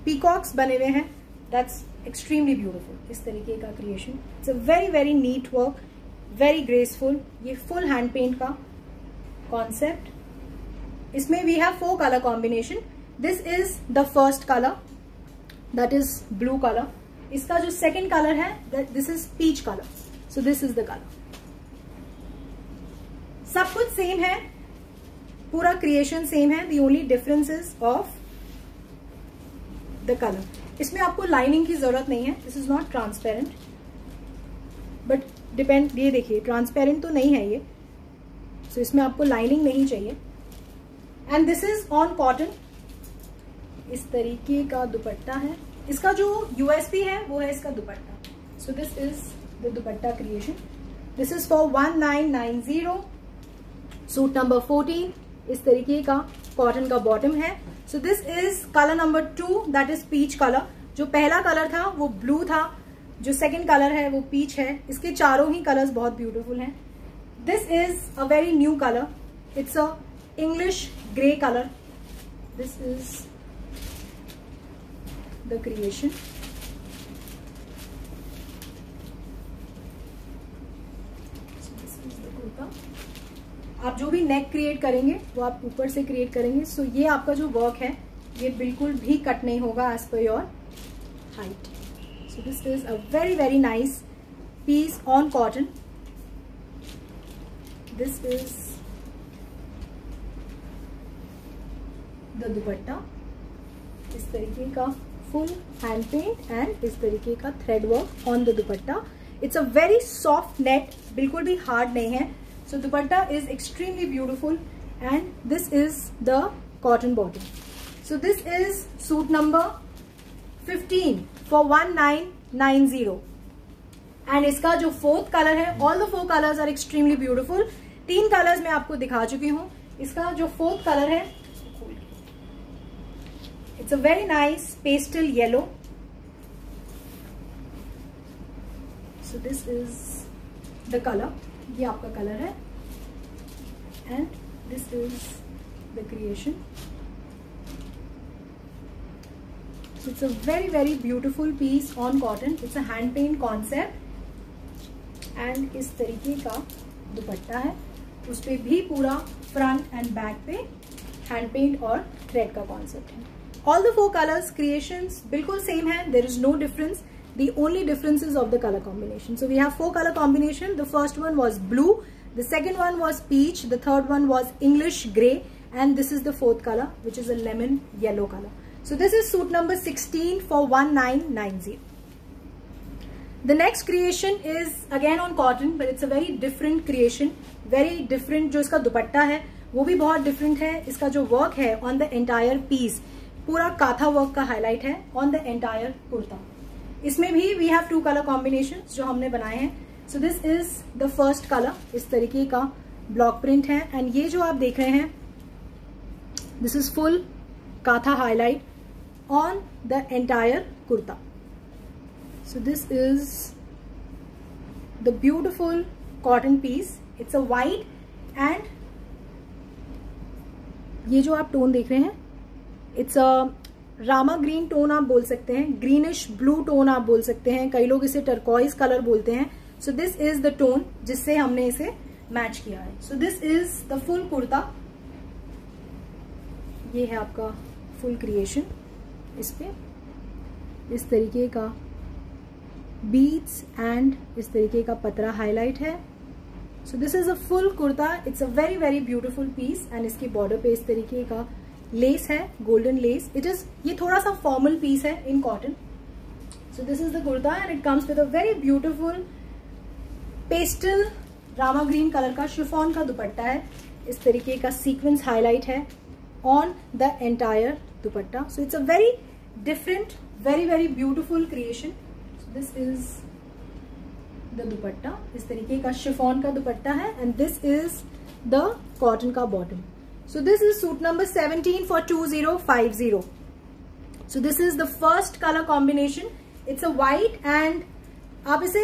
peacocks बने हुए हैं. That's extremely beautiful. इस तरीके का creation. It's a very very neat work, very graceful. ये full hand paint का concept. इसमें we have 4 color combination. This is the first color, that is blue color. इसका जो second color है, this is peach color. So this is the color. सब कुछ same है, पूरा क्रिएशन सेम है. The only difference is of the color. इसमें आपको लाइनिंग की जरूरत नहीं है. This is not transparent, but depend. ये देखिए ट्रांसपेरेंट तो नहीं है ये. So इसमें आपको लाइनिंग नहीं चाहिए. And this is on cotton. इस तरीके का दुपट्टा है. इसका जो USP है वो है इसका दुपट्टा. So this is the dupatta creation. This is for 1990. Suit number 14. इस तरीके का कॉटन का बॉटम है. So this is colour number 2, that is peach colour. जो पहला कलर था वो ब्लू था. जो सेकंड कलर है वो पीच है. इसके चारों ही कलर्स बहुत ब्यूटीफुल हैं. This is a very new colour. It's a English grey colour. This is the creation. आप जो भी नेक क्रिएट करेंगे वो आप ऊपर से क्रिएट करेंगे. सो ये आपका जो वर्क है ये बिल्कुल भी कट नहीं होगा as per your height. So this is a very very nice piece on cotton. This is the dupatta, इस तरीके का फुल हैंड पेंट एंड इस तरीके का thread work on the dupatta. It's a very soft net, बिल्कुल भी हार्ड नहीं है. So dupatta is extremely beautiful and this is the cotton bottom. So this is suit number 15 for 1990. And इसका जो fourth colour है, all the 4 colours are extremely beautiful. 3 colours मैं आपको दिखा चुकी हूं. इसका जो फोर्थ कलर है, it's a very nice pastel yellow. So this is the colour, ये आपका कलर है and this is the creation. It's a very very beautiful piece on cotton. It's a hand paint concept. And इस तरीके का दुपट्टा है, उस पे भी पूरा फ्रंट एंड बैक पे हैंड पेंट और थ्रेड का कॉन्सेप्ट है. ऑल द 4 कलर्स क्रिएशंस बिल्कुल सेम है. There is no difference. The only difference is of the color combination. So we have 4 color combination. The first one was blue, the second one was peach, the third one was English grey, and this is the 4th color, which is a lemon yellow color. So this is suit number 16 for 1990. The next creation is again on cotton, but it's a very different creation. Very different. जो इसका दुपट्टा है वो भी बहुत different है. इसका जो work है on the entire piece, पूरा काथा वर्क का हाईलाइट है on the entire कुर्ता. इसमें भी we have 2 color combinations जो हमने बनाए हैं. So this is the first color. इस तरीके का ब्लॉक प्रिंट है एंड ये जो आप देख रहे हैं, this is full kantha highlight on the entire kurta. So this is the beautiful cotton piece. It's a white and ये जो आप टोन देख रहे हैं, it's a Rama green tone आप बोल सकते हैं, ग्रीनिश ब्लू टोन आप बोल सकते हैं, कई लोग इसे टर्कोइज कलर बोलते हैं. So this is the tone जिससे हमने इसे मैच किया है. So this is the full kurta. ये है आपका फुल क्रिएशन. इस पे इस तरीके का बीड्स एंड इस तरीके का पतरा हाईलाइट है. So this is a full kurta. It's a very very beautiful piece and इसके बॉर्डर पे इस तरीके का लेस है, गोल्डन लेस. इट इज, ये थोड़ा सा फॉर्मल पीस है इन cotton. So this is the kurta and it comes with a very beautiful pastel Rama green colour का शिफॉन का दुपट्टा है. इस तरीके का सीक्वेंस हाईलाइट है on the entire dupatta. So it's a very different, very very beautiful creation. So this is the दुपट्टा. इस तरीके का शिफॉन का दुपट्टा है and this is the cotton का bottom. So this is suit number 17 for 2050. So this is the first color combination. It's a white and आप इसे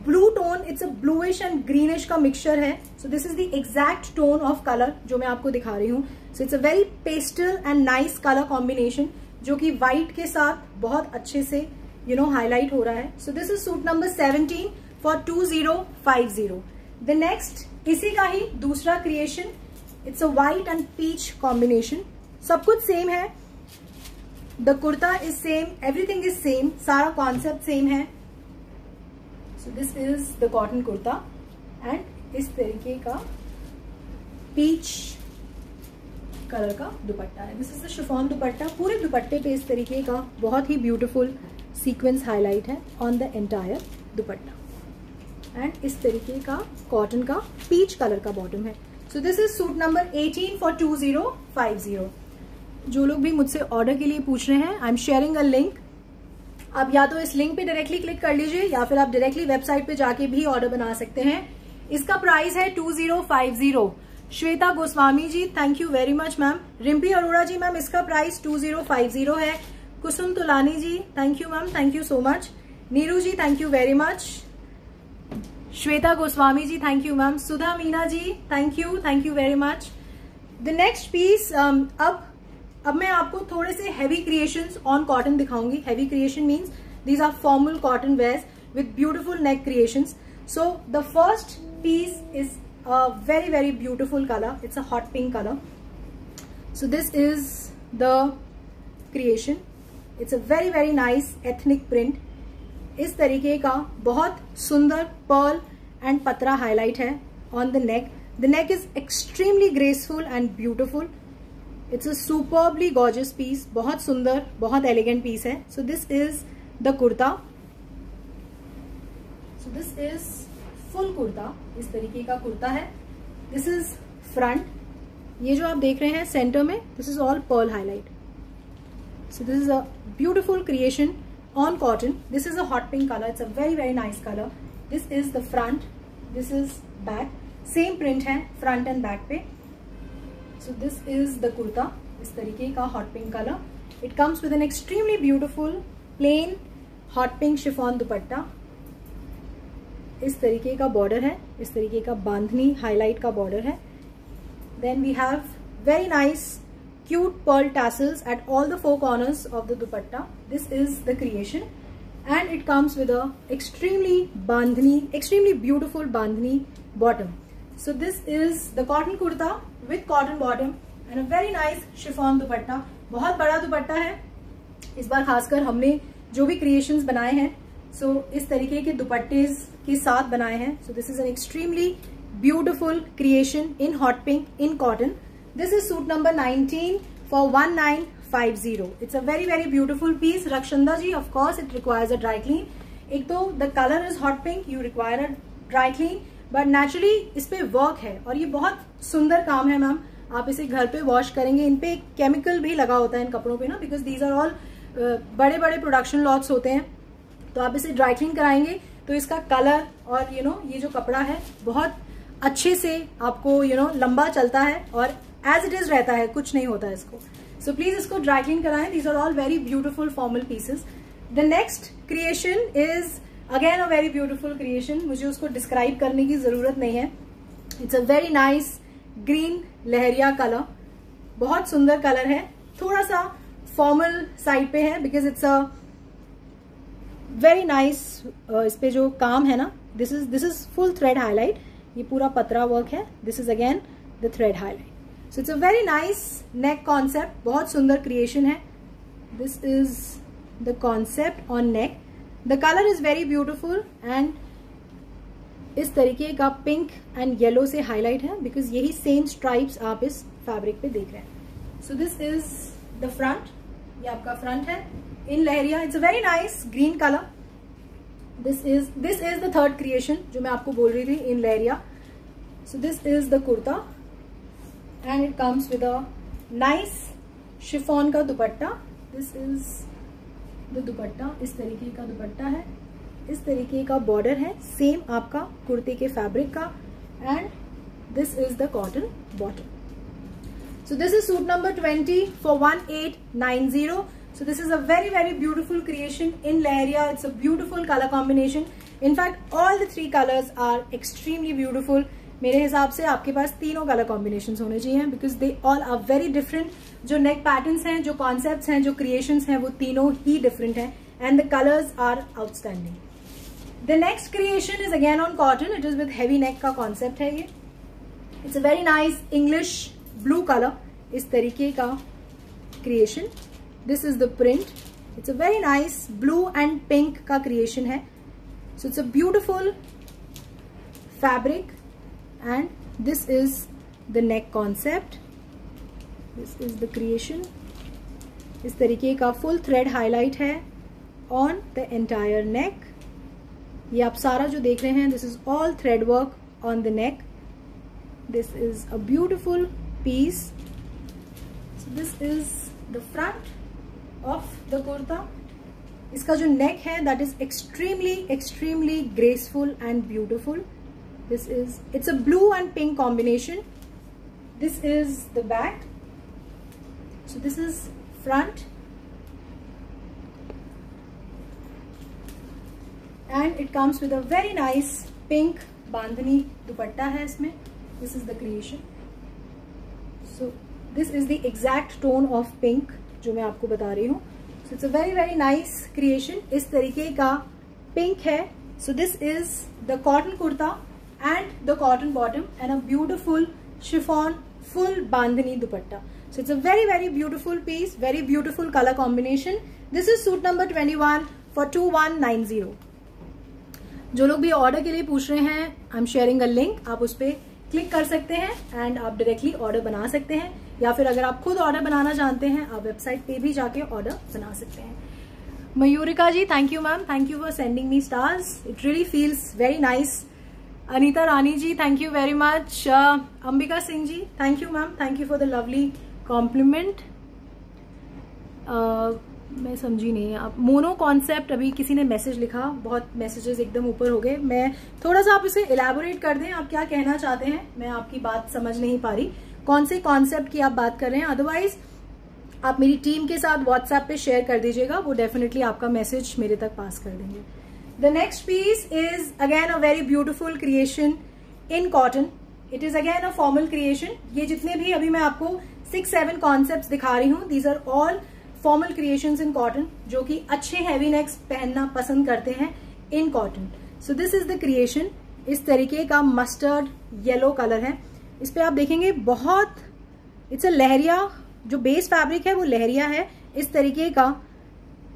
blue tone, it's a bluish and greenish का mixture है. So this is the exact tone of colour जो मैं आपको दिखा रही हूँ. So it's a very pastel and nice colour combination जो कि व्हाइट के साथ बहुत अच्छे से हाईलाइट हो रहा है. So this is suit number 17 for 2050. The next इसी का ही दूसरा creation. It's a white and peach combination. सब कुछ सेम है. The kurta is same, everything is same, सारा कॉन्सेप्ट सेम है. So this is the cotton kurta and इस तरीके का पीच कलर का दुपट्टा है. दिस इज द शिफॉन दुपट्टा. पूरे दुपट्टे पे इस तरीके का बहुत ही ब्यूटीफुल सीक्वेंस हाईलाइट है on the entire dupatta and इस तरीके का कॉटन का पीच कलर का बॉटम है. So this is suit number 18 for 2050. जो लोग भी मुझसे ऑर्डर के लिए पूछ रहे हैं, I am sharing a link. आप या तो इस लिंक पे डायरेक्टली क्लिक कर लीजिए या फिर आप डायरेक्टली वेबसाइट पे जाके भी ऑर्डर बना सकते हैं. इसका प्राइस है 2050. Shweta Goswami ji, thank you very much ma'am. Rimpy Arora ji, ma'am इसका प्राइस 2050 है. Kusum Tulani ji, thank you ma'am, thank you so much. Neeru ji, thank you very much. Shweta Goswami ji, thank you ma'am. Sudha Meena ji, thank you very much. The next piece, अब मैं आपको थोड़े से हैवी क्रिएशंस ऑन कॉटन दिखाऊंगी. Heavy creation means these are formal cotton wears with beautiful neck creations. So the first piece is a very very beautiful colour. It's a hot pink colour. So this is the creation. It's a very very nice ethnic print. इस तरीके का बहुत सुंदर pearl and पतरा highlight है on the neck. The neck is extremely graceful and beautiful. It's a superbly gorgeous piece. बहुत सुंदर, बहुत एलिगेंट पीस है. So this is the kurta. So this is full kurta. इस तरीके का कुर्ता है. This is front. ये जो आप देख रहे हैं सेंटर में, this is all pearl highlight. So this is a beautiful creation on cotton. This is a hot pink colour. It's a very very nice colour. This is the front. This is back. Same print है front and back पे. So this is the kurta. इस तरीके का hot pink colour. It comes with an extremely beautiful plain hot pink chiffon dupatta. इस तरीके का border है. इस तरीके का बांधनी हाईलाइट का बॉर्डर है. Then we have very nice cute pearl tassels at all the four corners of the dupatta. This is the creation and it comes with a extremely beautiful bandhani bottom. So this is the cotton kurta with cotton bottom and a very nice chiffon dupatta. बहुत बड़ा दुपट्टा है. इस बार खासकर हमने जो भी creations बनाए हैं इस तरीके के दुपट्टे के साथ बनाए हैं. So this is an extremely beautiful creation in hot pink in cotton. This is suit number 19 for 1950. It's a very very beautiful piece. Rakshanda ji, of course it requires a dry clean. एक तो the color is hot pink, you require a dry clean, but naturally इस पे work है और ये बहुत सुंदर काम है मैम. आप इसे घर पे वॉश करेंगे. इन पे केमिकल भी लगा होता है इन कपड़ों पे ना, बिकॉज दीज आर ऑल बड़े बड़े प्रोडक्शन लॉट्स होते हैं. तो आप इसे ड्राई क्लीन कराएंगे तो इसका कलर और ये जो कपड़ा है बहुत अच्छे से आपको लंबा चलता है और एज इट इज रहता है, कुछ नहीं होता है इसको. सो प्लीज इसको ड्राई क्लीन कराएं. These are all very beautiful formal pieces. The next creation is again a very beautiful creation. मुझे उसको डिस्क्राइब करने की जरूरत नहीं है. It's a very nice green lehariya colour. बहुत सुंदर कलर है. थोड़ा सा फॉर्मल साइड पे है because it's a very nice. इस पे जो काम है ना, this is full thread highlight. ये पूरा पतरा वर्क है. This is again the thread highlight. So it's a very nice neck concept. बहुत सुंदर क्रिएशन है. This is the concept on neck. The colour is very beautiful and इस तरीके का पिंक एंड येलो से हाईलाइट है because यही same stripes आप इस फैब्रिक पे देख रहे हैं. So this is the front. ये आपका फ्रंट है in leheriya. It's a very nice green colour. This is the third creation जो मैं आपको बोल रही थी in leheriya. So this is the kurta and it comes with a nice chiffon का दुपट्टा. This is the dupatta. इस तरीके का दुपट्टा है. इस तरीके का बॉर्डर है सेम आपका कुर्ते के फैब्रिक का and this is the cotton bottom. So this is suit number 20 for 1890. So this is a very very beautiful creation in Leheria. It's a beautiful color combination. In fact all the three colors are extremely beautiful. मेरे हिसाब से आपके पास तीनों colour combinations होने चाहिए because they all are very different. जो neck patterns हैं, जो कॉन्सेप्ट्स हैं, जो क्रिएशंस हैं, वो तीनों ही डिफरेंट हैं and the colours are outstanding. The next creation is again on cotton. It is with heavy neck का कॉन्सेप्ट है. ये it's a very nice English blue colour. इस तरीके का creation. This is the print. It's a very nice blue and pink का creation है. So it's a beautiful fabric and this is the neck concept. This is the creation. इस तरीके का full thread highlight है on the entire neck. ये आप सारा जो देख रहे हैं, this is all thread work on the neck. This is a beautiful piece. So this is the front of the kurta. इसका जो neck है that is extremely graceful and beautiful. This is, it's a blue and pink combination. This is the back. So this is front and it comes with a very nice pink bandhani dupatta है इसमें. This is the creation. So this is the exact tone of pink जो मैं आपको बता रही हूँ. So it's a very very nice creation. इस तरीके का पिंक है. So this is the cotton kurta and the cotton bottom and a beautiful chiffon full bandhani dupatta. So it's a very very beautiful piece. Very beautiful colour combination. This is suit number 21 for 2190. जो लोग भी order के लिए पूछ रहे हैं, I am sharing a link. आप उस पर क्लिक कर सकते हैं एंड आप डायरेक्टली ऑर्डर बना सकते हैं, या फिर अगर आप खुद ऑर्डर बनाना चाहते हैं आप वेबसाइट पे भी जाके ऑर्डर बना सकते हैं। Mayurika ji, thank you ma'am, thank you for sending me stars, it really feels very nice. Anita Rani ji, thank you very much. Ambika Singh ji, thank you ma'am, thank you for the lovely compliment. मैं समझी नहीं, आप मोनो कॉन्सेप्ट, अभी किसी ने मैसेज लिखा, बहुत मैसेजेस एकदम ऊपर हो गए, मैं थोड़ा सा आप इसे इलेबोरेट कर दें, आप क्या कहना चाहते हैं, मैं आपकी बात समझ नहीं पा रही, कौन से कॉन्सेप्ट की आप बात कर रहे हैं। अदरवाइज आप मेरी टीम के साथ व्हाट्सएप पे शेयर कर दीजिएगा, वो डेफिनेटली आपका मैसेज मेरे तक पास कर देंगे। The next piece is again a very beautiful creation in cotton, it is again a formal creation. ये जितने भी अभी मैं आपको 6-7 कॉन्सेप्ट दिखा रही हूँ, these are all formal creations in cotton, जो कि अच्छे हैवी नेक्स पहनना पसंद करते हैं in cotton. So this is the creation, इस तरीके का मस्टर्ड येलो कलर है, इस पे आप देखेंगे बहुत, इट्स अ लहरिया, जो बेस फैब्रिक है वो लहरिया है, इस तरीके का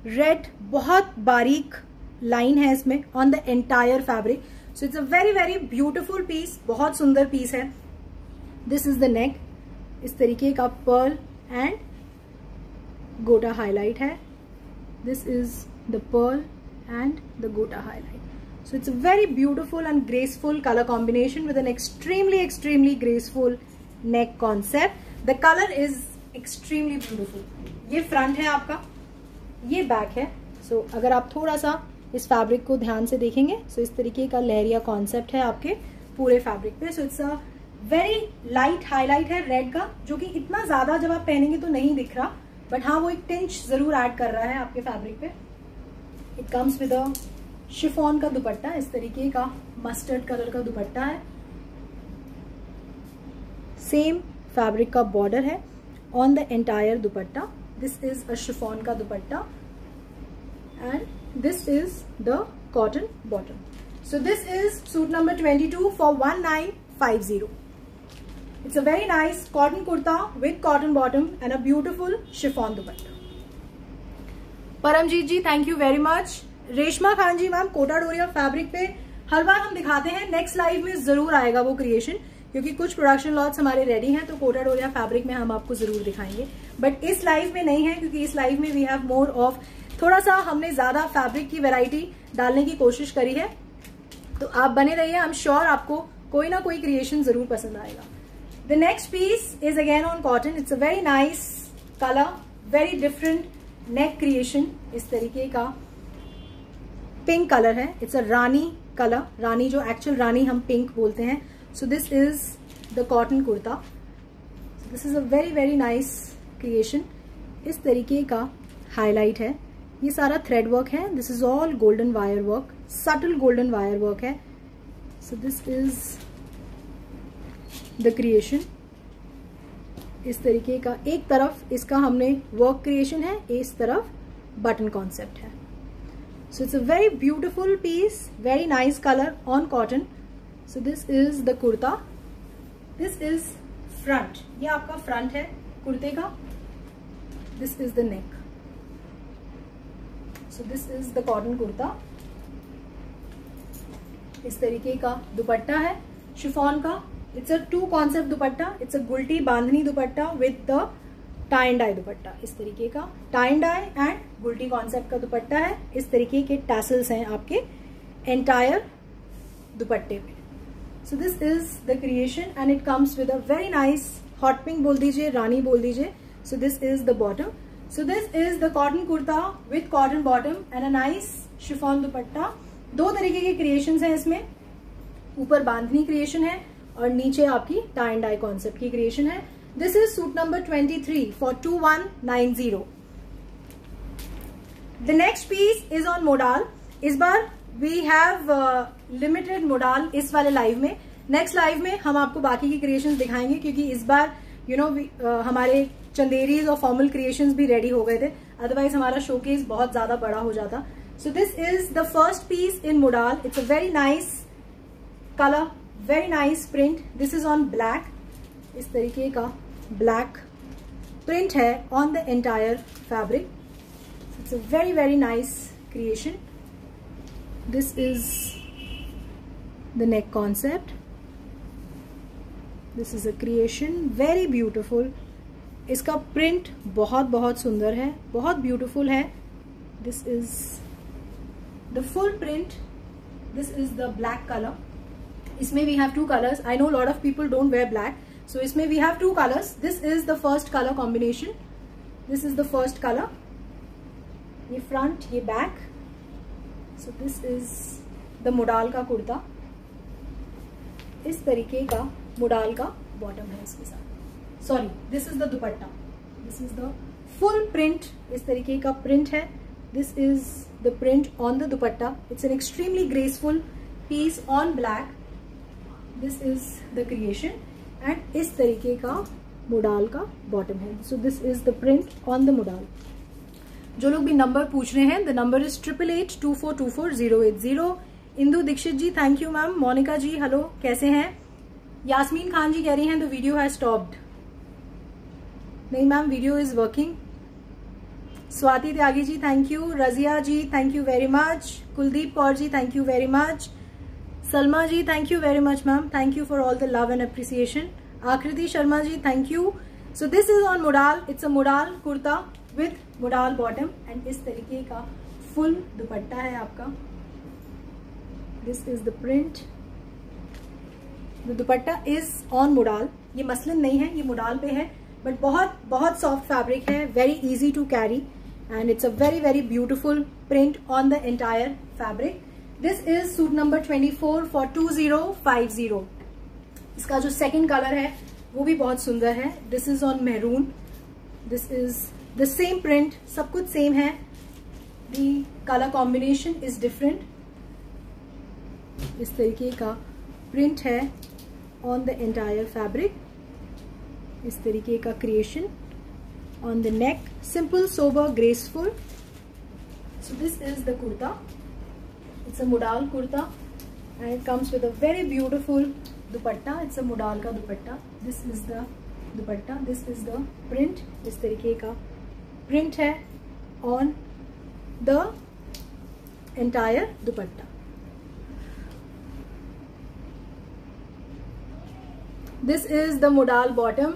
रेड बहुत बारीक लाइन है इसमें on the entire fabric. So it's a very very beautiful piece, बहुत सुंदर पीस है। दिस इज द नेक, इस तरीके का पर्ल एंड गोटा हाईलाइट है, this is the pearl and the gota highlight. So it's a very beautiful and graceful colour combination with an extremely graceful neck concept. The colour is extremely beautiful. ये front है आपका, ये back है। सो अगर आप थोड़ा सा इस फैब्रिक को ध्यान से देखेंगे, सो इस तरीके का लहरिया कॉन्सेप्ट है आपके पूरे फैब्रिक पे। सो it's a very light highlight है रेड का, जो कि इतना ज्यादा जब आप पहनेंगे तो नहीं दिख रहा, बट हाँ वो एक टिंच जरूर ऐड कर रहा है आपके फैब्रिक पे। It comes with a chiffon का दुपट्टा, इस तरीके का मस्टर्ड कलर का दुपट्टा है, सेम फैब्रिक का बॉर्डर है on the entire dupatta. This is a chiffon का dupatta and this is the cotton bottom. So this is suit number 22 for 1950। It's a very nice cotton kurta with cotton bottom and a beautiful chiffon dupatta. Paramjit ji, thank you very much. Reshma Khan ji, ma'am Kota Doria fabric पे हर बार हम दिखाते हैं, next live में जरूर आएगा वो creation, क्योंकि कुछ प्रोडक्शन लॉट्स हमारे रेडी हैं, तो कोटा डोरिया फैब्रिक में हम आपको जरूर दिखाएंगे, बट इस लाइव में नहीं है, क्योंकि इस लाइव में वी हैव मोर ऑफ, थोड़ा सा हमने ज्यादा फैब्रिक की वेराइटी डालने की कोशिश करी है। तो आप बने रहिए, आई एम श्योर आपको कोई ना कोई क्रिएशन जरूर पसंद आएगा। The next piece is again on cotton. It's a very nice color, very different neck creation. इस तरीके का पिंक कलर है, it's a rani colour, rani जो एक्चुअल रानी हम पिंक बोलते हैं। So this is the cotton kurta, this is a very very nice creation. इस तरीके का हाईलाइट है, ये सारा थ्रेड वर्क है, this is all golden wire work, subtle golden wire work है। So this is the creation, इस तरीके का एक तरफ इसका हमने वर्क क्रिएशन है, इस तरफ बटन कॉन्सेप्ट है। So it's a very beautiful piece, very nice colour on cotton. So this is the kurta, this is front, ये आपका फ्रंट है कुर्ते का, this is the neck. So this is the cotton kurta, इस तरीके का दुपट्टा है शिफॉन का। It's a 2 concept dupatta, it's a गुल्टी bandhani dupatta with the tie and dye dupatta, इस तरीके का tie and dye and गुल्टी concept का दुपट्टा है। इस तरीके के टैसल्स हैं आपके एंटायर दुपट्टे पे। So this is the creation and it comes with a very nice hot pink बोल दीजिए, रानी बोल दीजिए। सो this is the bottom. So this is the cotton kurta with cotton bottom and a nice chiffon दुपट्टा। 2 तरीके के creations हैं इसमें, ऊपर बांधनी creation है और नीचे आपकी टाई एंड डाई कॉन्सेप्ट की क्रिएशन है। This is suit number 23 for 2190। The next piece is on modal. इस बार वी हैव लिमिटेड मोडाल इस वाले लाइव में। नेक्स्ट लाइव में हम आपको बाकी की क्रिएशंस दिखाएंगे, क्योंकि इस बार हमारे चंदेरीज और फॉर्मल क्रिएशंस भी रेडी हो गए थे, अदरवाइज हमारा शोकेस बहुत ज्यादा बड़ा हो जाता। So this is the first piece in modal. It's a very nice colour, very nice print. This is on black, इस तरीके का ब्लैक प्रिंट है on the entire fabric. It's a very very nice creation. This is the neck concept, this is a creation, very beautiful. इसका print बहुत बहुत सुंदर है, बहुत ब्यूटिफुल है। This is the full print, this is the black colour. इसमें we have two colours, I know lot of people don't wear black, so इसमें we have two colours. This is the first colour combination, this is the first colour. ये front, ये back. So this is the मुडाल का कुर्ता। इस तरीके का modal का bottom है इसके साथ। Sorry, this is the dupatta, this is the full print. इस तरीके का प्रिंट है। This is the print on the dupatta. It's an extremely graceful piece on black. This is the creation and इस तरीके का मुडाल का बॉटम है। So this is the print on the modal. जो लोग भी नंबर पूछ रहे हैं, the number is 8882424080। Indu Dikshit ji, thank you ma'am. Monika ji, hello, कैसे हैं? यास्मीन खान जी कह रही हैं द वीडियो हैज स्टॉप्ड। नहीं ma'am, video is working. Swati Tyagi ji, thank you. Razia ji, thank you very much. Kuldeep Kaur ji, thank you very much. Salma ji, thank you very much ma'am, thank you for all the love and appreciation. Akriti Sharma ji, thank you. So this is on modal. It's a modal kurta with modal bottom and इस तरीके का full दुपट्टा है आपका। This is the print. The dupatta is on मुडाल। ये muslin नहीं है, ये मुडाल पे है, बट बहुत बहुत सॉफ्ट फैब्रिक है, very easy to carry and it's a very very beautiful print on the entire fabric. This is suit number 24 for 2050। इसका जो सेकेंड कलर है वो भी बहुत सुंदर है। This is on maroon. This is the same print, सब कुछ सेम है। The colour combination is different. इस तरीके का प्रिंट है ऑन द एंटायर फैब्रिक। इस तरीके का creation on the neck, simple, sober, graceful. So this is the kurta. It's a modal kurta and it comes with a very beautiful dupatta. It's a modal का दुपट्टा। This is the dupatta, this is the print. इस तरीके का print है on the entire dupatta. This is the modal bottom.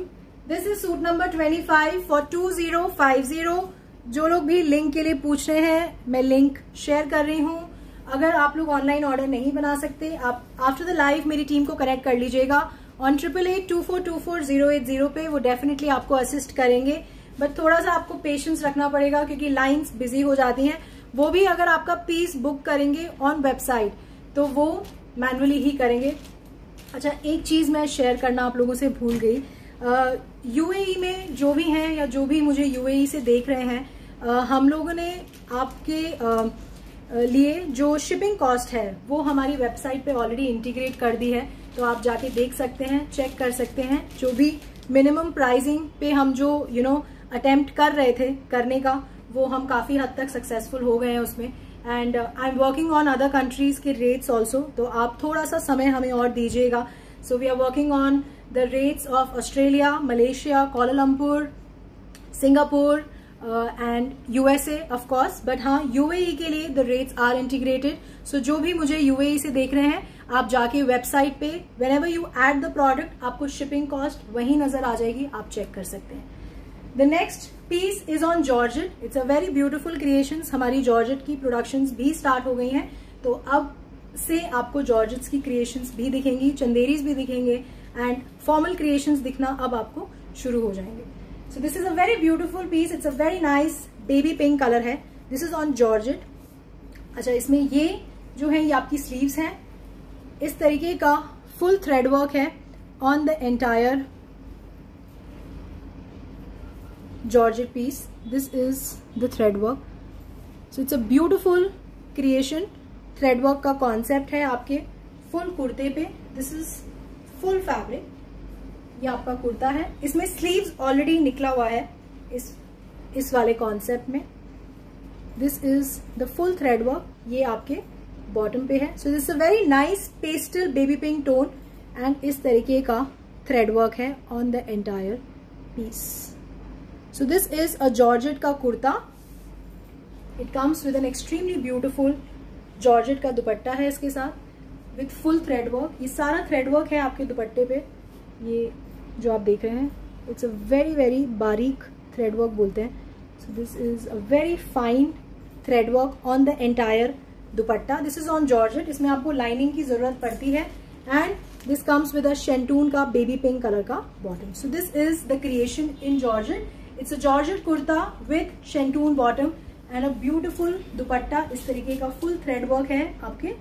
This is suit number 25 for 2050। जो लोग भी link के लिए पूछ रहे हैं, मैं लिंक शेयर कर रही हूँ। अगर आप लोग ऑनलाइन ऑर्डर नहीं बना सकते, आप आफ्टर द लाइव मेरी टीम को कनेक्ट कर लीजिएगा ऑन 8882424080 पे। वो डेफिनेटली आपको असिस्ट करेंगे, बट थोड़ा सा आपको पेशेंस रखना पड़ेगा क्योंकि लाइंस बिजी हो जाती हैं। वो भी अगर आपका पीस बुक करेंगे ऑन वेबसाइट तो वो मैनुअली ही करेंगे। अच्छा, एक चीज मैं शेयर करना आप लोगों से भूल गई। यूएई में जो भी हैं या जो भी मुझे यूएई से देख रहे हैं, हम लोगों ने आपके लिए जो शिपिंग कॉस्ट है वो हमारी वेबसाइट पे ऑलरेडी इंटीग्रेट कर दी है। तो आप जाके देख सकते हैं, चेक कर सकते हैं। जो भी मिनिमम प्राइसिंग पे हम जो अटेम्प्ट कर रहे थे करने का, वो हम काफी हद तक सक्सेसफुल हो गए हैं उसमें। And I am working on other countries के रेट्स ऑल्सो, तो आप थोड़ा सा समय हमें और दीजिएगा। So we are working on the rates of Australia, Malaysia, Kuala Lumpur, Singapore and USA of course, but हाँ यूएई के लिए the rates are integrated. So जो भी मुझे यूएई से देख रहे हैं, आप जाके वेबसाइट पे whenever you add the product, आपको शिपिंग कॉस्ट वहीं नजर आ जाएगी, आप चेक कर सकते हैं। The next piece is on georgette. It's a very beautiful creations. हमारी जॉर्जेट की प्रोडक्शंस भी स्टार्ट हो गई हैं, तो अब से आपको जॉर्जेट्स की क्रिएशंस भी दिखेंगी, चंदेरीज भी दिखेंगे एंड फॉर्मल क्रिएशंस दिखना अब आपको शुरू हो जाएंगे। So this is a very beautiful piece. It's a very nice baby pink colour है। This is on georgette. अच्छा, इसमें ये जो है ये आपकी स्लीव्स हैं। इस तरीके का फुल थ्रेड वर्क है on the entire Georgette piece. This is the thread work. So it's a beautiful creation. Thread work का concept है आपके full कुर्ते पे. This is full fabric. ये आपका कुर्ता है। इसमें sleeves already निकला हुआ है इस वाले concept में। This is the full thread work. ये आपके bottom पे है। So this is a very nice pastel baby pink tone and इस तरीके का thread work है on the entire piece. So this is a Georgette का kurta. It comes with an extremely beautiful Georgette का दुपट्टा है इसके साथ with full thread work. ये सारा thread work है आपके दुपट्टे पे ये जो आप देख रहे हैं, it's a very very bareek thread work बोलते हैं. So this is a very fine thread work on the entire dupatta. This is on georgette. इसमें आपको लाइनिंग की जरूरत पड़ती है. And this comes with a shantoon का बेबी पिंक कलर का bottom. So this is the creation in georgette. It's a georgette kurta with shantoon bottom and a beautiful dupatta. इस तरीके का फुल थ्रेड वर्क है आपके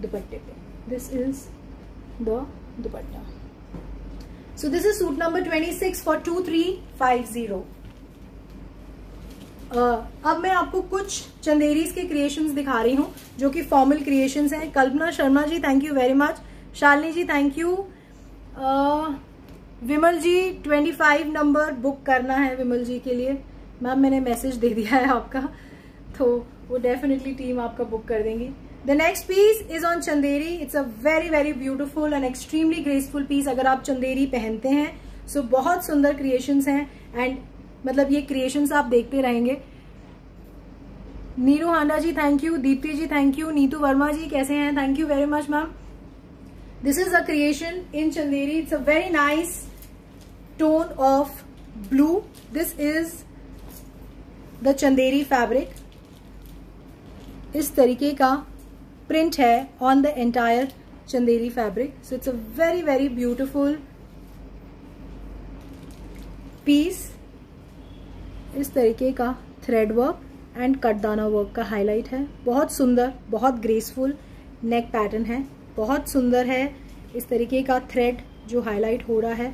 दुपट्टे पे. This is the dupatta. So this is suit number 26 for 2350. अब मैं आपको कुछ चंदेरीज के क्रिएशंस दिखा रही हूँ जो कि फॉर्मल क्रिएशंस हैं. Kalpana Sharma ji thank you very much. Shalini ji thank you. Vimal ji 25 number book करना है विमल जी के लिए. मैम मैंने मैसेज दे दिया है आपका, तो वो डेफिनेटली टीम आपका बुक कर देंगी. The next piece is on Chanderi. It's a very very beautiful and extremely graceful piece. अगर आप चंदेरी पहनते हैं so बहुत सुंदर क्रिएशंस हैं एंड मतलब ये क्रिएशंस आप देखते रहेंगे. Neeru Handa ji thank you. Deepti ji thank you. Neetu Verma ji कैसे हैं? Thank you very much ma'am. This is a creation in Chanderi. It's a very nice tone of blue. This is the Chanderi fabric. इस तरीके का प्रिंट है on the entire Chanderi fabric. So it's a very very beautiful piece. इस तरीके का thread work and katdana work का highlight है. बहुत सुंदर, बहुत ग्रेसफुल नेक पैटर्न है. बहुत सुंदर है इस तरीके का थ्रेड जो हाईलाइट हो रहा है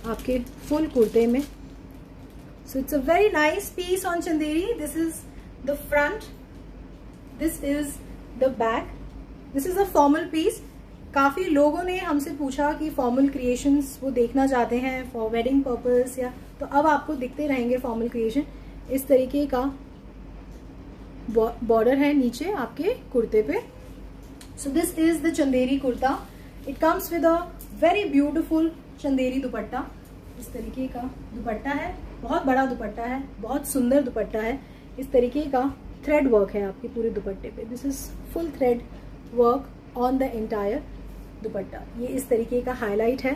आपके फुल कुर्ते में. So it's a very nice piece on Chanderi. This is the front. This is the back. This is a formal piece. काफी लोगों ने हमसे पूछा कि फॉर्मल क्रिएशंस वो देखना चाहते हैं फॉर वेडिंग पर्पस या, तो अब आपको दिखते रहेंगे फॉर्मल क्रिएशन. इस तरीके का बॉर्डर है नीचे आपके कुर्ते पे. So this is the Chanderi kurta. It comes with a very beautiful Chanderi dupatta. इस तरीके का दुपट्टा है. बहुत बड़ा दुपट्टा है, बहुत सुंदर दुपट्टा है. इस तरीके का थ्रेड वर्क है आपके पूरे दुपट्टे पे. This is full thread work on the entire dupatta. ये इस तरीके का हाईलाइट है.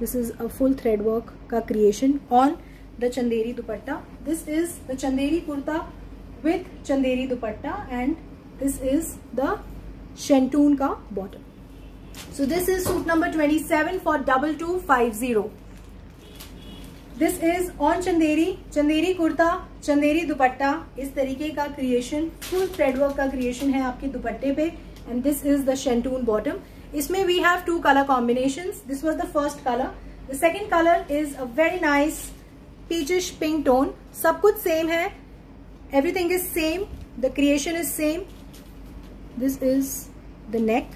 This is a full thread work का creation on the Chanderi dupatta. This is the Chanderi kurta with Chanderi dupatta and this is the shantoon का bottom. So this is suit number 27 for 2250. This is on Chanderi. Chanderi kurta, Chanderi dupatta. इस तरीके का क्रिएशन, फुल थ्रेडवर्क का creation है आपके दुपट्टे पे and this is the shantoon bottom. इसमें we have 2 colour combinations. This was the first colour. The second colour is a very nice peachish pink tone. सब कुछ सेम है. Everything is same. The creation is same. This is the neck.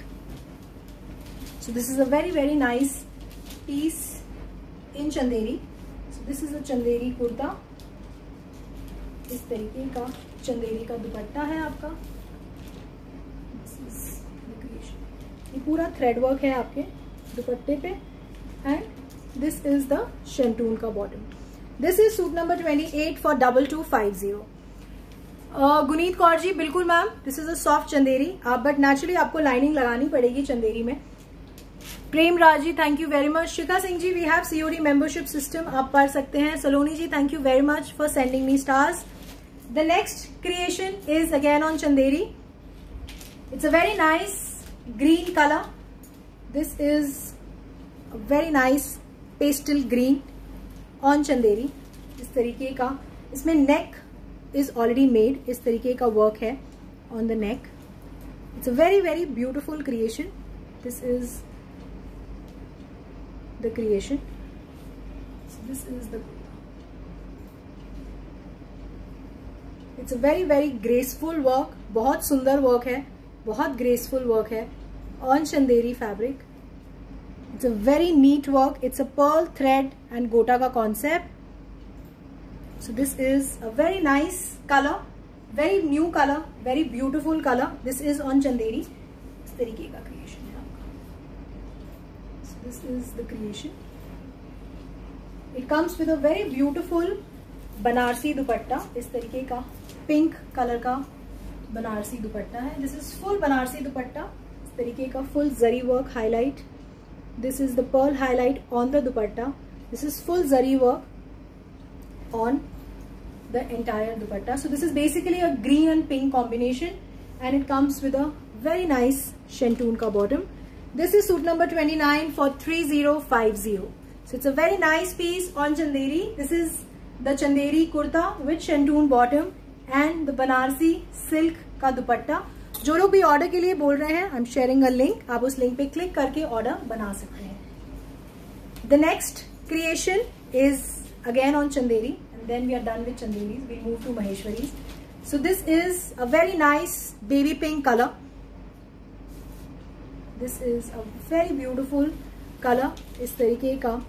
So this is a very very nice piece in Chanderi. This is a Chanderi kurta. इस तरीके का चंदेरी का दुपट्टा है आपका. ये पूरा थ्रेड वर्क है आपके दुपट्टे पे and this is the shantoon का bottom. This is suit number 28 for 2250. Guneet Kaur ji बिल्कुल ma'am. This is a soft Chanderi. But naturally आपको लाइनिंग लगानी पड़ेगी चंदेरी में. Prem Raj ji thank you very much. Shikha Singh ji we have COD membership system, आप पढ़ सकते हैं. Saloni ji thank you very much for sending me stars. The next creation is again on Chanderi. It's a very nice green colour. This is a very nice pastel green on Chanderi. इस तरीके का इसमें neck is already made. इस तरीके का work है on the neck. It's a very very beautiful creation. This is the creation. So this is the, it's a very very graceful work. बहुत सुंदर वर्क है, बहुत ग्रेसफुल वर्क है on Chanderi fabric. It's a very neat work. It's a pearl thread and गोटा का concept. So this is a very nice color, very new color, very beautiful color. This is on Chanderi. इस तरीके का creation. This is the creation. It comes with a very beautiful Banarasi दुपट्टा. इस तरीके का pink colour का बनारसी दुपट्टा है. This is full बनारसी दुपट्टा. इस तरीके का full zari work highlight This is the pearl highlight on the dupatta. This is full zari work on the entire dupatta. So this is basically a green and pink combination, and it comes with a very nice shantoon ka bottom. This is suit number 29 for 3050. So it's a very nice piece on chanderi. This is the chanderi kurta with shantoon bottom and the Banarsi silk का दुपट्टा. जो लोग भी order के लिए बोल रहे हैं, I am sharing a link, आप उस लिंक पे क्लिक करके ऑर्डर बना सकते हैं. The next creation is again on Chanderi, and then we are done with Chanderis. We move to Maheshwaris. So this is a very nice baby pink colour. This is a very beautiful colour. इस तरीके का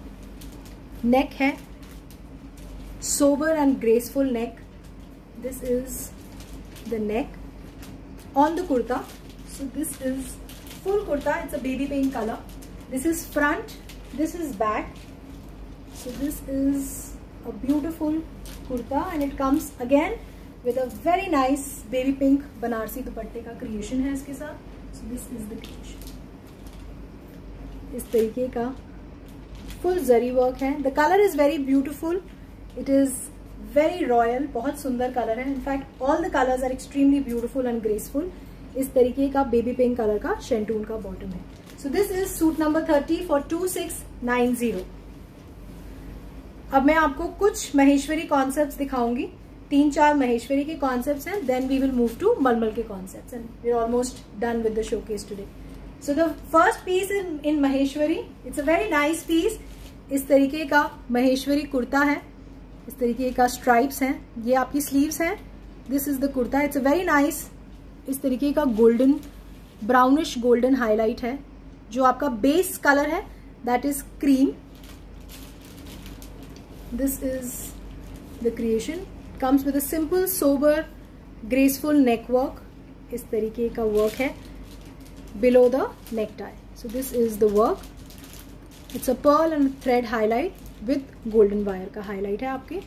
neck है, sober and graceful neck. This is the neck on the kurta. So this is full kurta. It's a baby pink color. This is front. This is back. So this is a beautiful kurta, and it comes again with a very nice baby pink Banarasi दुपट्टे का creation है इसके साथ. So this is the creation. इस तरीके का full zari work है. The color is very beautiful. It is very royal, बहुत सुंदर कलर है. In fact all the colours are extremely beautiful and graceful. इस तरीके का बेबी पिंक कलर का शेंटून का बॉटम है. So this is suit number 30 for 2690. अब मैं आपको कुछ महेश्वरी कॉन्सेप्ट्स दिखाऊंगी. 3-4 महेश्वरी के कॉन्सेप्ट्स हैं. Then we will move to mulmul के concepts, and we are almost done with the showcase today. So the first piece in Maheshwari, it's a very nice piece. इस तरीके का महेश्वरी कुर्ता है. इस तरीके का स्ट्राइप्स हैं. ये आपकी स्लीव्स हैं. This is the kurta. It's a very nice. इस तरीके का गोल्डन, ब्राउनिश गोल्डन हाईलाइट है. जो आपका बेस कलर है that is cream. This is the creation. Comes with a simple sober graceful neck work. इस तरीके का वर्क है below the neck tie. So this is the work. It's a Perl and thread highlight with golden wire का highlight है आपके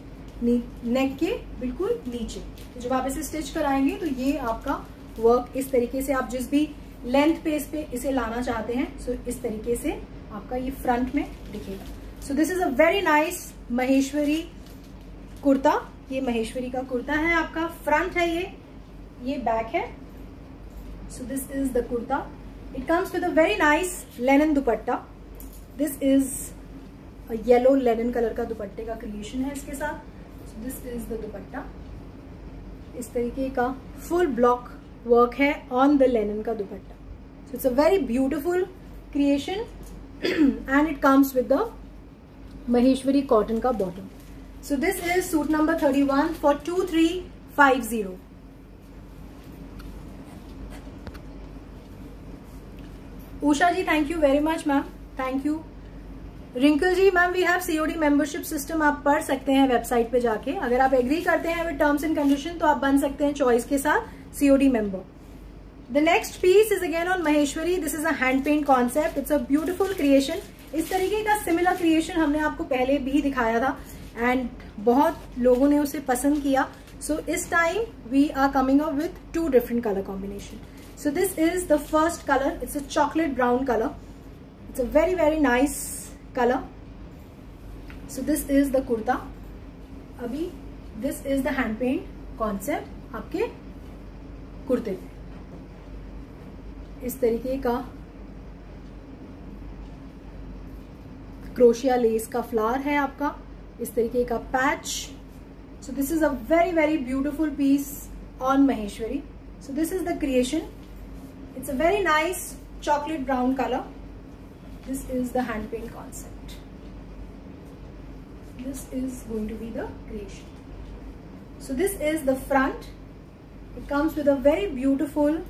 नेक के बिल्कुल नीचे. तो जब आप इसे स्टिच कराएंगे तो ये आपका वर्क इस तरीके से, आप जिस भी लेंथ पेस पे इसे लाना चाहते हैं, सो इस तरीके से आपका ये फ्रंट में दिखेगा. सो this is a very nice Maheshwari kurta. ये महेश्वरी का कुर्ता है आपका. फ्रंट है ये बैक है. So this is the kurta. It comes with a very nice linen dupatta. This is yellow linen colour का दुपट्टे का क्रिएशन है इसके साथ. So this is the dupatta. इस तरीके का फुल ब्लॉक वर्क है ऑन द लेनिन का dupatta. So it's a very beautiful creation and it comes with the Maheshwari cotton का bottom. So this is suit number 31 for 2350. Usha ji, thank you very much ma'am. Thank you. Rinkal ji, ma'am we have COD membership system. आप पढ़ सकते हैं website पे जाके. अगर आप agree करते हैं विद टर्म्स एंड कंडीशन तो आप बन सकते हैं चॉइस के साथ COD member. The next piece is again on Maheshwari. This is a hand paint concept. It's a beautiful creation. इस तरीके का सिमिलर क्रिएशन हमने आपको पहले भी दिखाया था एंड बहुत लोगों ने उसे पसंद किया. सो इस time we are coming up with 2 different colour combination. So this is the first colour. It's a chocolate brown colour. It's a very very nice color. So this is the kurta. अभी this is the hand paint concept आपके कुर्ते पे. इस तरीके का क्रोशिया lace का flower है आपका. इस तरीके का patch. So this is a very very beautiful piece on Maheshwari. So this is the creation. It's a very nice chocolate brown color. This is the hand paint concept. This is going to be the creation. So this is the front. It comes with a very beautiful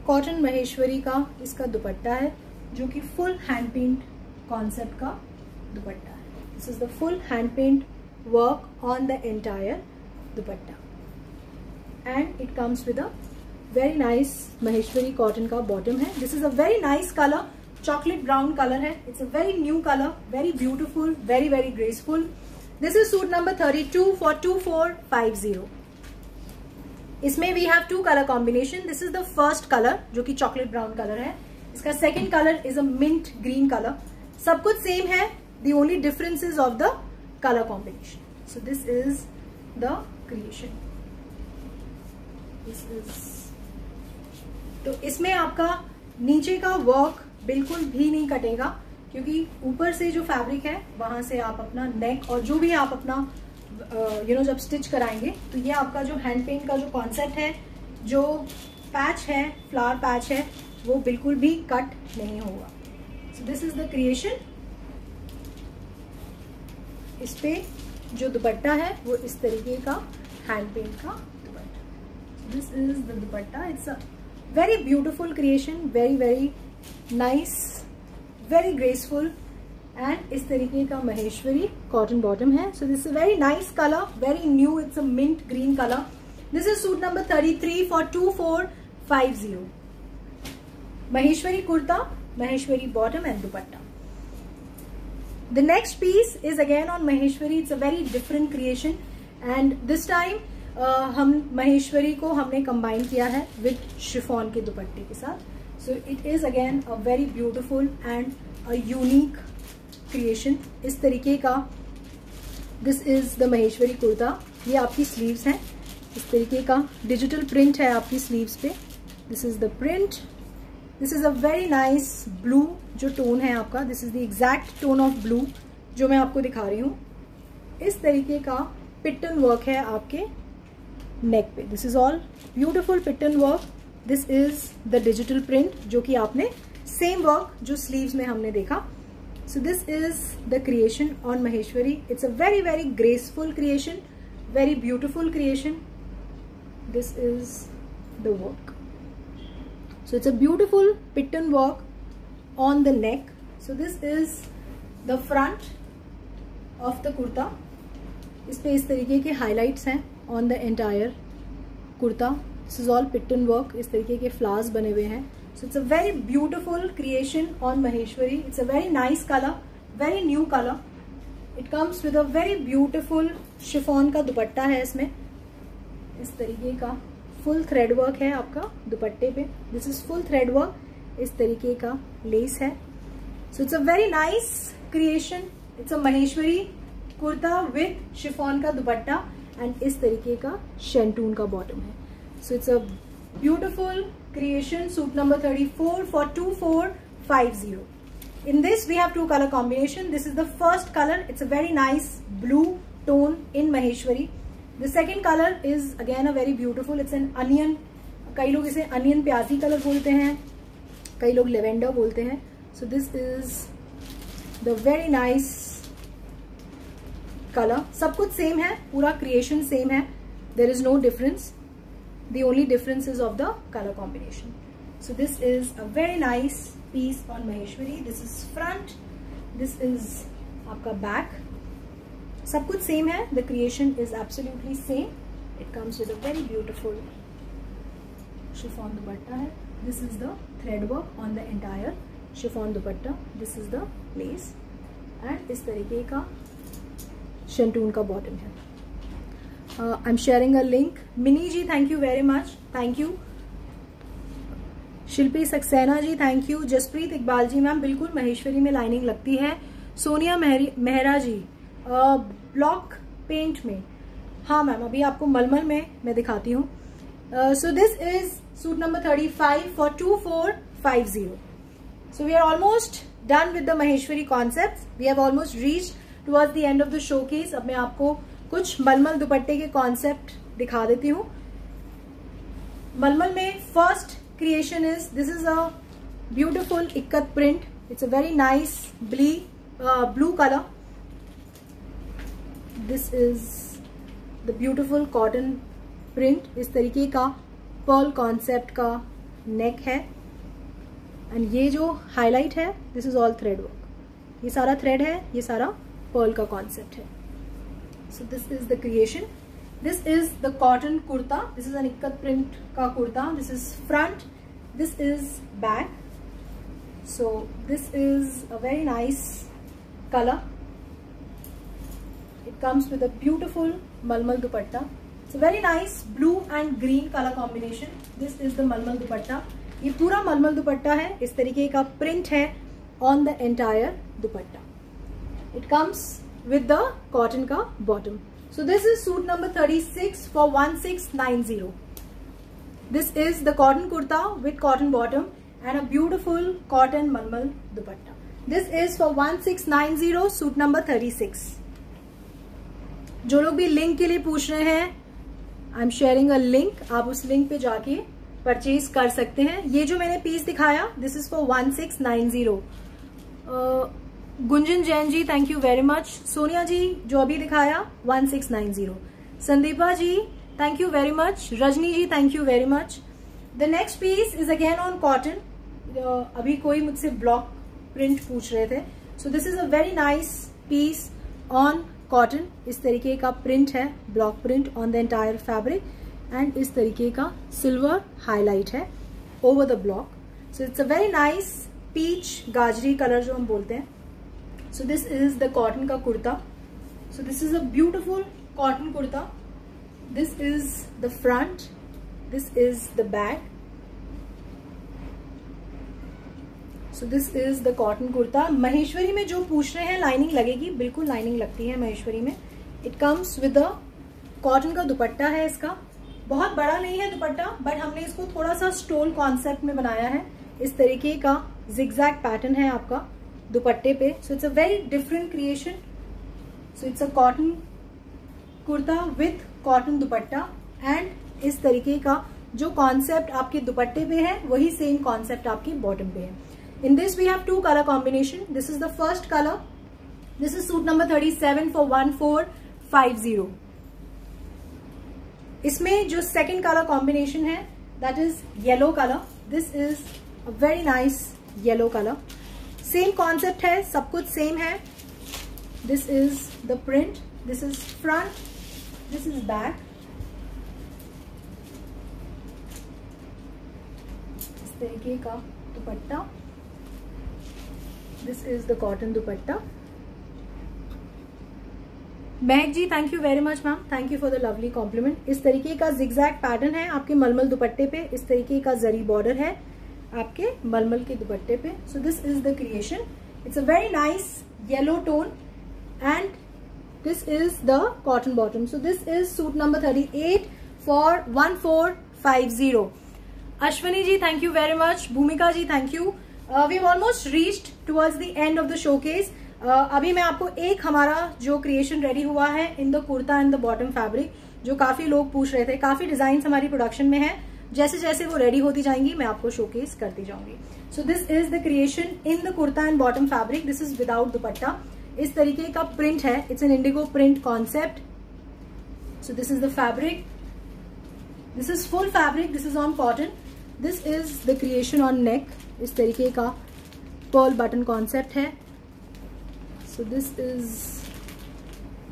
cotton maheshwari का इसका दुपट्टा है जो कि full hand paint concept का दुपट्टा है. This is the full hand paint work on the entire dupatta and it comes with a very nice maheshwari cotton का bottom है. This is a very nice color. Chocolate brown color है. It's a very new color, very beautiful, very very graceful. This is suit number 32 for 2450. इसमें we have two color combination. This is the first color जो कि chocolate brown color है. इसका second colour is a mint green colour. सब कुछ same है, the only difference is of the colour combination. So this is the creation. This is, तो इसमें आपका नीचे का वर्क बिल्कुल भी नहीं कटेगा, क्योंकि ऊपर से जो फैब्रिक है वहां से आप अपना नेक और जो भी आप अपना जब स्टिच कराएंगे, तो ये आपका जो हैंड पेंट का जो कॉन्सेप्ट है, जो पैच है, फ्लावर पैच है, वो बिल्कुल भी कट नहीं होगा. सो दिस इज द क्रिएशन. इस पे जो दुपट्टा है वो इस तरीके का हैंड पेंट का दुपट्टा. This is the dupatta. It's a very beautiful creation, very very nice, very graceful. And इस तरीके का महेश्वरी कॉटन बॉटम है. So this is very nice colour, very new. It's a mint green colour. This is suit number 33 for 2450. Maheshwari kurta, Maheshwari bottom and dupatta. The next piece is again on Maheshwari. It's a very different creation and this time हम महेश्वरी को हमने combine किया है with chiffon के दुपट्टे के साथ. So it is again a very beautiful and a unique creation. इस तरीके का this is the Maheshwari kurta. ये आपकी स्लीव्स हैं. इस तरीके का डिजिटल प्रिंट है आपकी स्लीव्स पे. This is the print. This is a very nice blue जो टोन है आपका. This is the exact tone of blue जो मैं आपको दिखा रही हूँ. इस तरीके का पिटन वर्क है आपके नेक पे. This is all beautiful pittan work. This is the digital print जो कि आपने सेम वर्क जो स्लीव्स में हमने देखा. So this is the creation on Maheshwari. It's a very very graceful creation, very beautiful creation. This is the work. So it's a beautiful piton work on the neck. So this is the front of the kurta. इस पे इस तरीके के highlights हैं on the entire kurta. This is all piton work. इस तरीके के flowers बने हुए हैं. So it's a very beautiful creation on Maheshwari. It's a very nice color, very new color. It comes with a very beautiful chiffon का दुपट्टा है इसमें. इस तरीके का full thread work है आपका दुपट्टे पे. This is full thread work. इस तरीके का lace है. So it's a very nice creation. It's a Maheshwari kurta with chiffon का दुपट्टा and इस तरीके का shantoon का bottom है. So it's a beautiful creation. Suit number 34 for 2450. In this we have two color combination. This is the first color. It's a very nice blue tone in Maheshwari. The second color is again a very beautiful. It's an onion. कई लोग इसे onion प्याजी colour बोलते हैं, कई लोग lavender बोलते हैं. So this is the very nice color. सब कुछ same है, पूरा creation same है. There is no difference. The only difference is of the color combination. So this is a very nice piece on Maheshwari. This is front. This is आपका back. सब कुछ same है. The creation is absolutely same. It comes with a very beautiful chiffon dupatta है. This is the thread work on the entire chiffon dupatta. This is the lace. And इस तरीके का shantoon का bottom है. I'm sharing a link. Mini ji, thank you very much. Thank you. Shilpi Saxena ji, thank you. Jaspreet Iqbal ji, ma'am बिल्कुल महेश्वरी में lining लगती है. Sonia Mehra ji, block paint में. हाँ मैम, अभी आपको मलमल में मैं दिखाती हूँ. So this is suit number 35 for 2450. So we are almost done with the Maheshwari concept. We have almost reached towards the end of the showcase. अब मैं आपको कुछ मलमल दुपट्टे के कॉन्सेप्ट दिखा देती हूँ. मलमल में first creation is, this is a beautiful ikat print. It's a very nice blue color. This is the beautiful cotton print. इस तरीके का pearl concept का neck है. And ये जो highlight है, this is all thread work. ये सारा thread है, ये सारा pearl का concept है. So this is the creation. This is the cotton kurta. This is an ikat print ka kurta. This is front. This is back. So this is a very nice color. It comes with a beautiful malmal dupatta. It's a very nice blue and green color combination. This is the malmal dupatta. ये पूरा मलमल दुपट्टा है, इस तरीके का print है on the entire dupatta. It comes with the cotton का bottom. So this is suit number 36 for 1690। This is the cotton kurta with cotton bottom and a beautiful cotton मलमल dupatta. This is for 1690, suit number 36। जो लोग भी link के लिए पूछ रहे हैं, I am sharing a link, आप उस लिंक पे जाके परचेज कर सकते हैं। ये जो मैंने पीस दिखाया, this is for 1690। Gunjan Jain ji thank you very much. Sonia ji जो अभी दिखाया 1690। Sandeepa ji thank you very much. Rajni ji thank you very much. The next piece is again on cotton. अभी कोई मुझसे ब्लॉक प्रिंट पूछ रहे थे। So this is a very nice piece on cotton. इस तरीके का प्रिंट है, block print on the entire fabric and इस तरीके का सिल्वर हाईलाइट है over the block. So it's a very nice peach gajari colour जो हम बोलते हैं। So this is the cotton का kurta. So this is a beautiful cotton kurta. This is the front, this is the back. So this is the cotton kurta. Maheshwari में जो पूछ रहे हैं लाइनिंग लगेगी, बिल्कुल लाइनिंग लगती है महेश्वरी में। It comes with the cotton का दुपट्टा है इसका। बहुत बड़ा नहीं है दुपट्टा, बट हमने इसको थोड़ा सा स्टोल कॉन्सेप्ट में बनाया है। इस तरीके का जिगजैग पैटर्न है आपका दुपट्टे पे। सो it's a very different creation. So it's a cotton kurta with cotton dupatta and इस तरीके का जो कॉन्सेप्ट आपके दुपट्टे पे है वही सेम कॉन्सेप्ट आपकी बॉटम पे है। In this we have two color combination. This is the first color. This is suit number 37 for 1450. इसमें जो second color combination है that is yellow color. This is a very nice yellow color. Same concept है, सब कुछ same है. This is the print. This is front. This is back. इस तरीके का दुपट्टा। This is the cotton dupatta. Mehak ji thank you very much ma'am, thank you for the lovely compliment. इस तरीके का जिगजैग पैटर्न है आपके मलमल दुपट्टे पे। इस तरीके का जरी बॉर्डर है आपके मलमल के दुपट्टे पे। So this is the creation. It's a very nice yellow tone and this is the cotton bottom. So this is suit number 38 for 1450। Ashwini ji thank you very much. Bhumika ji thank you. We have almost reached towards the end of the showcase. अभी मैं आपको एक हमारा जो creation ready हुआ है in the kurta and the bottom fabric, जो काफी लोग पूछ रहे थे, काफी डिजाइन हमारी प्रोडक्शन में है। जैसे जैसे वो रेडी होती जाएंगी मैं आपको शोकेस करती जाऊंगी। सो this is the creation in the kurta and bottom fabric. This is without दुपट्टा। इस तरीके का प्रिंट है, it's an Indigo print concept. So this is the fabric, this is full fabric, this is on cotton. This is the creation on neck. इस तरीके का Perl button concept है। So this is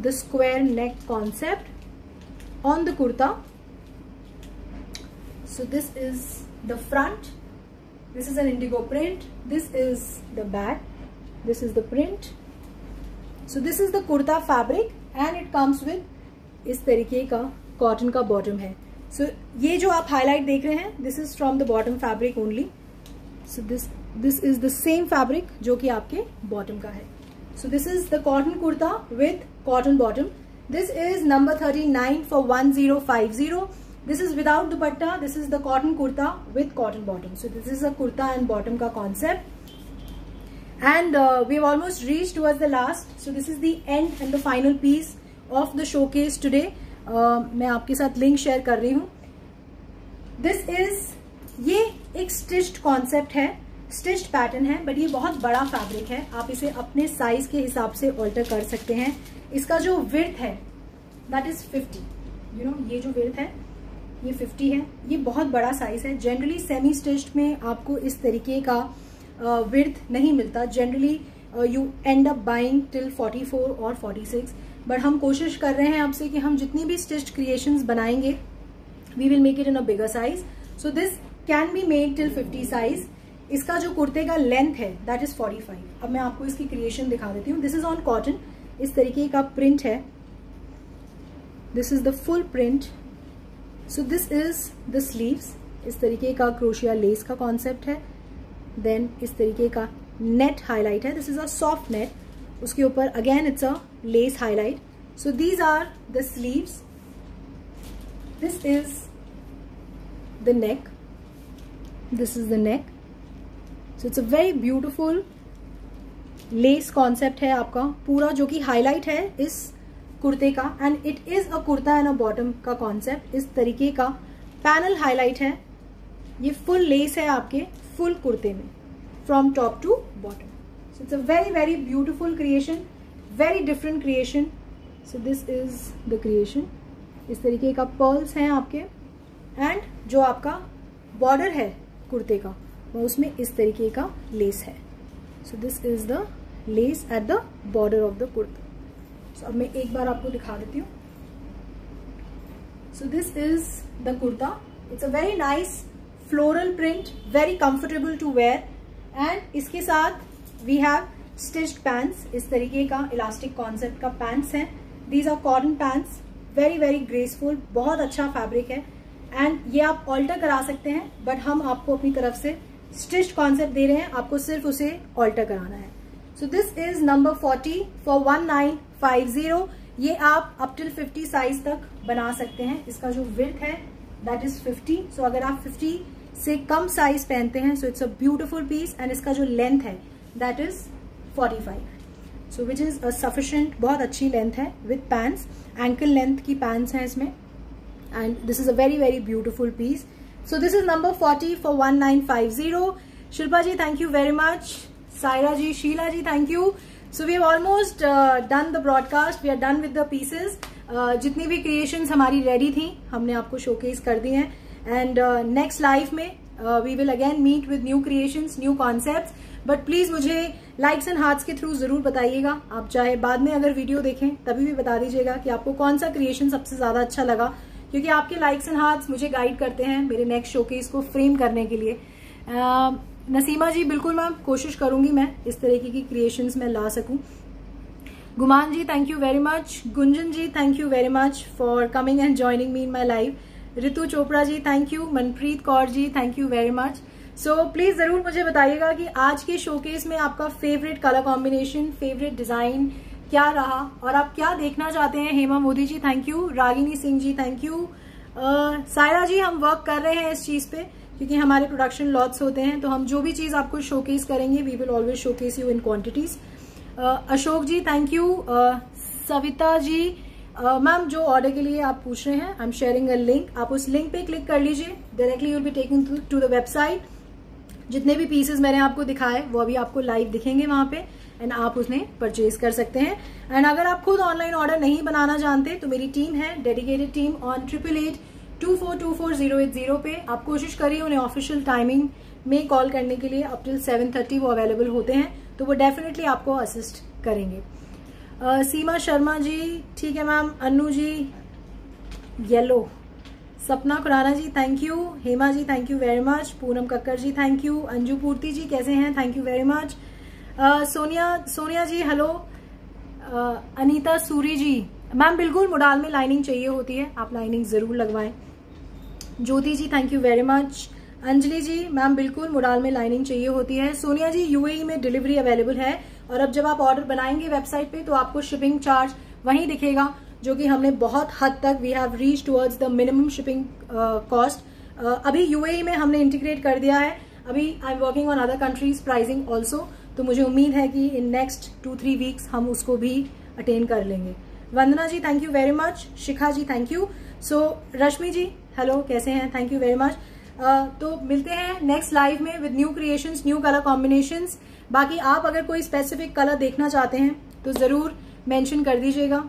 the square neck concept on the kurta. So this is the front, this is an Indigo print, this is the back, this is the print. So this is the kurta fabric and it comes with इस तरीके का cotton का bottom है। सो ये जो आप highlight देख रहे हैं, this is from the bottom fabric only. So this is the same fabric जो कि आपके बॉटम का है। So this is the cotton kurta with cotton bottom. This is number 39 for 1050। This is without dupatta. This is the cotton kurta with cotton bottom. So this is a kurta and bottom का concept and we have almost reached towards the last. So this is the end and the final piece of the showcase today. मैं आपके साथ link share कर रही हूं। This is, ये एक stitched concept है, स्टिच्ड पैटर्न है, बट ये बहुत बड़ा फैब्रिक है। आप इसे अपने साइज के हिसाब से ऑल्टर कर सकते हैं। इसका जो विड्थ है दैट इज 50। ये जो विड्थ है ये 50 है। ये बहुत बड़ा साइज है। जनरली सेमी स्टिच्ड में आपको इस तरीके का विड्थ नहीं मिलता। Generally you and up buying till 44 और 46, बट हम कोशिश कर रहे हैं आपसे कि हम जितनी भी स्टिच्ड क्रिएशंस बनाएंगे we will make it in a bigger size. So this can be made till 50 size. इसका जो कुर्ते का लेंथ है दैट इज 45। अब मैं आपको इसकी क्रिएशन दिखा देती हूँ। This is on cotton. इस तरीके का प्रिंट है। This is the full print. So this is the sleeves. इस तरीके का क्रोशिया लेस का कॉन्सेप्ट है। देन इस तरीके का नेट हाईलाइट है, this is a soft net, उसके ऊपर again it's a lace highlight. So these are the sleeves, this is the neck, this is the neck. So it's a very beautiful lace concept है आपका पूरा, जो कि highlight है इस कुर्ते का, and it is a kurta and a bottom का कॉन्सेप्ट। इस तरीके का पैनल हाईलाइट है, ये फुल लेस है आपके फुल कुर्ते में from top to bottom. So it's a very very beautiful creation, very different creation. So this is the creation. इस तरीके का पर्ल्स हैं आपके, एंड जो आपका बॉर्डर है कुर्ते का वो उसमें इस तरीके का लेस है। So this is the lace at the border of the kurta. So अब मैं एक बार आपको दिखा देती हूँ। So this is the kurta, it's a very nice floral print, very comfortable to wear, and इसके साथ वी हैव स्टिच्ड पैंट्स। इस तरीके का इलास्टिक कॉन्सेप्ट का पैंट्स हैं, these are cotton pants, very very graceful, बहुत अच्छा फैब्रिक है, एंड ये आप ऑल्टर करा सकते हैं, बट हम आपको अपनी तरफ से स्टिच्ड कॉन्सेप्ट दे रहे हैं, आपको सिर्फ उसे ऑल्टर कराना है। So this is number 40 for 1950। ये आप अप टिल 50 साइज तक बना सकते हैं। इसका जो विड्थ है दैट इज 50। सो अगर आप 50 से कम साइज पहनते हैं, so it's a beautiful piece, and इसका जो लेंथ है that is 45, so which is a sufficient, बहुत अच्छी लेंथ है विथ पैंट्स, एंकल लेंथ की पैंट्स हैं इसमें, and this is a very very beautiful piece. So this is number 40 for 1950। Shilpa ji thank you very much, Saira ji, Sheela ji thank you. So we have almost done the broadcast, we are done with the pieces. जितनी भी creations हमारी ready थी हमने आपको showcase कर दी हैं, and next live में we will again meet with new creations, new concepts. But please मुझे लाइक्स एंड हार्ट्स के थ्रू जरूर बताइएगा, आप चाहे बाद में अगर वीडियो देखें तभी भी बता दीजिएगा कि आपको कौन सा क्रिएशन सबसे ज्यादा अच्छा लगा, क्योंकि आपके लाइक्स एंड हार्ट्स मुझे गाइड करते हैं मेरे नेक्स्ट शोकेस को फ्रेम करने के लिए। नसीमा जी बिल्कुल मैम, कोशिश करूंगी मैं इस तरीके की क्रिएशंस में ला सकूं। Guman ji thank you very much, Gunjan ji thank you very much for coming and joining me in my live, Ritu Chopra ji thank you, Manpreet Kaur ji thank you very much. So please जरूर मुझे बताइएगा कि आज के शोकेस में आपका favourite colour combination, favourite design क्या रहा, और आप क्या देखना चाहते हैं। Hema Modi ji thank you, Ragini Singh ji thank you, Saira जी हम वर्क कर रहे हैं इस चीज पे, क्योंकि हमारे प्रोडक्शन लॉट्स होते हैं, तो हम जो भी चीज आपको शोकेस करेंगे we will always showcase you in quantities. Ashok ji thank you, Savita ji ma'am जो ऑर्डर के लिए आप पूछ रहे हैं, I am sharing a link, आप उस लिंक पे क्लिक कर लीजिए, directly you will be taking to the website. जितने भी पीसेस मैंने आपको दिखाए वो अभी आपको लाइव दिखेंगे वहां पे, एंड आप उन्हें परचेज कर सकते हैं। एंड अगर आप खुद ऑनलाइन ऑर्डर नहीं बनाना जानते तो मेरी टीम है, डेडिकेटेड टीम ऑन 8882424080 पे। आप कोशिश करिए उन्हें ऑफिशियल टाइमिंग में कॉल करने के लिए, अप टिल 7:30 वो अवेलेबल होते हैं, तो वो डेफिनेटली आपको असिस्ट करेंगे। सीमा शर्मा जी ठीक है ma'am, Anu ji yellow, Sapna Khurana ji thank you, Hema ji thank you very much, Poonam Kakkar ji thank you, Anju Purti ji कैसे हैं thank you very much, Sonia ji hello, Anita Suri ji ma'am बिल्कुल मुडाल में लाइनिंग चाहिए होती है, आप लाइनिंग जरूर लगवाएं। Jyoti ji thank you very much, Anjali ji ma'am बिल्कुल मुडाल में लाइनिंग चाहिए होती है। सोनिया जी यूएई में डिलीवरी अवेलेबल है, और अब जब आप ऑर्डर बनाएंगे वेबसाइट पे तो आपको शिपिंग चार्ज वहीं दिखेगा, जो कि हमने बहुत हद तक we have reach towards the minimum shipping cost. अभी यूएई में हमने इंटीग्रेट कर दिया है, अभी I am working on other countries pricing also, तो मुझे उम्मीद है कि इन नेक्स्ट 2-3 वीक्स हम उसको भी अटेन कर लेंगे। Vandana ji thank you very much, Shikha ji thank you, so Rashmi ji hello कैसे हैं थैंक यू वेरी मच। तो मिलते हैं नेक्स्ट लाइव में with new creations, new colour combinations. बाकी आप अगर कोई स्पेसिफिक कलर देखना चाहते हैं तो जरूर मेंशन कर दीजिएगा,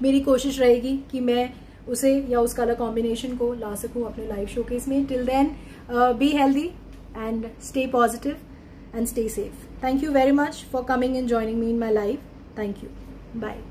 मेरी कोशिश रहेगी कि मैं उसे या उस कलर कॉम्बिनेशन को ला सकूं अपने लाइव शोकेस में। Till then be healthy and stay positive and stay safe. Thank you very much for coming and joining me in my live. Thank you. Bye.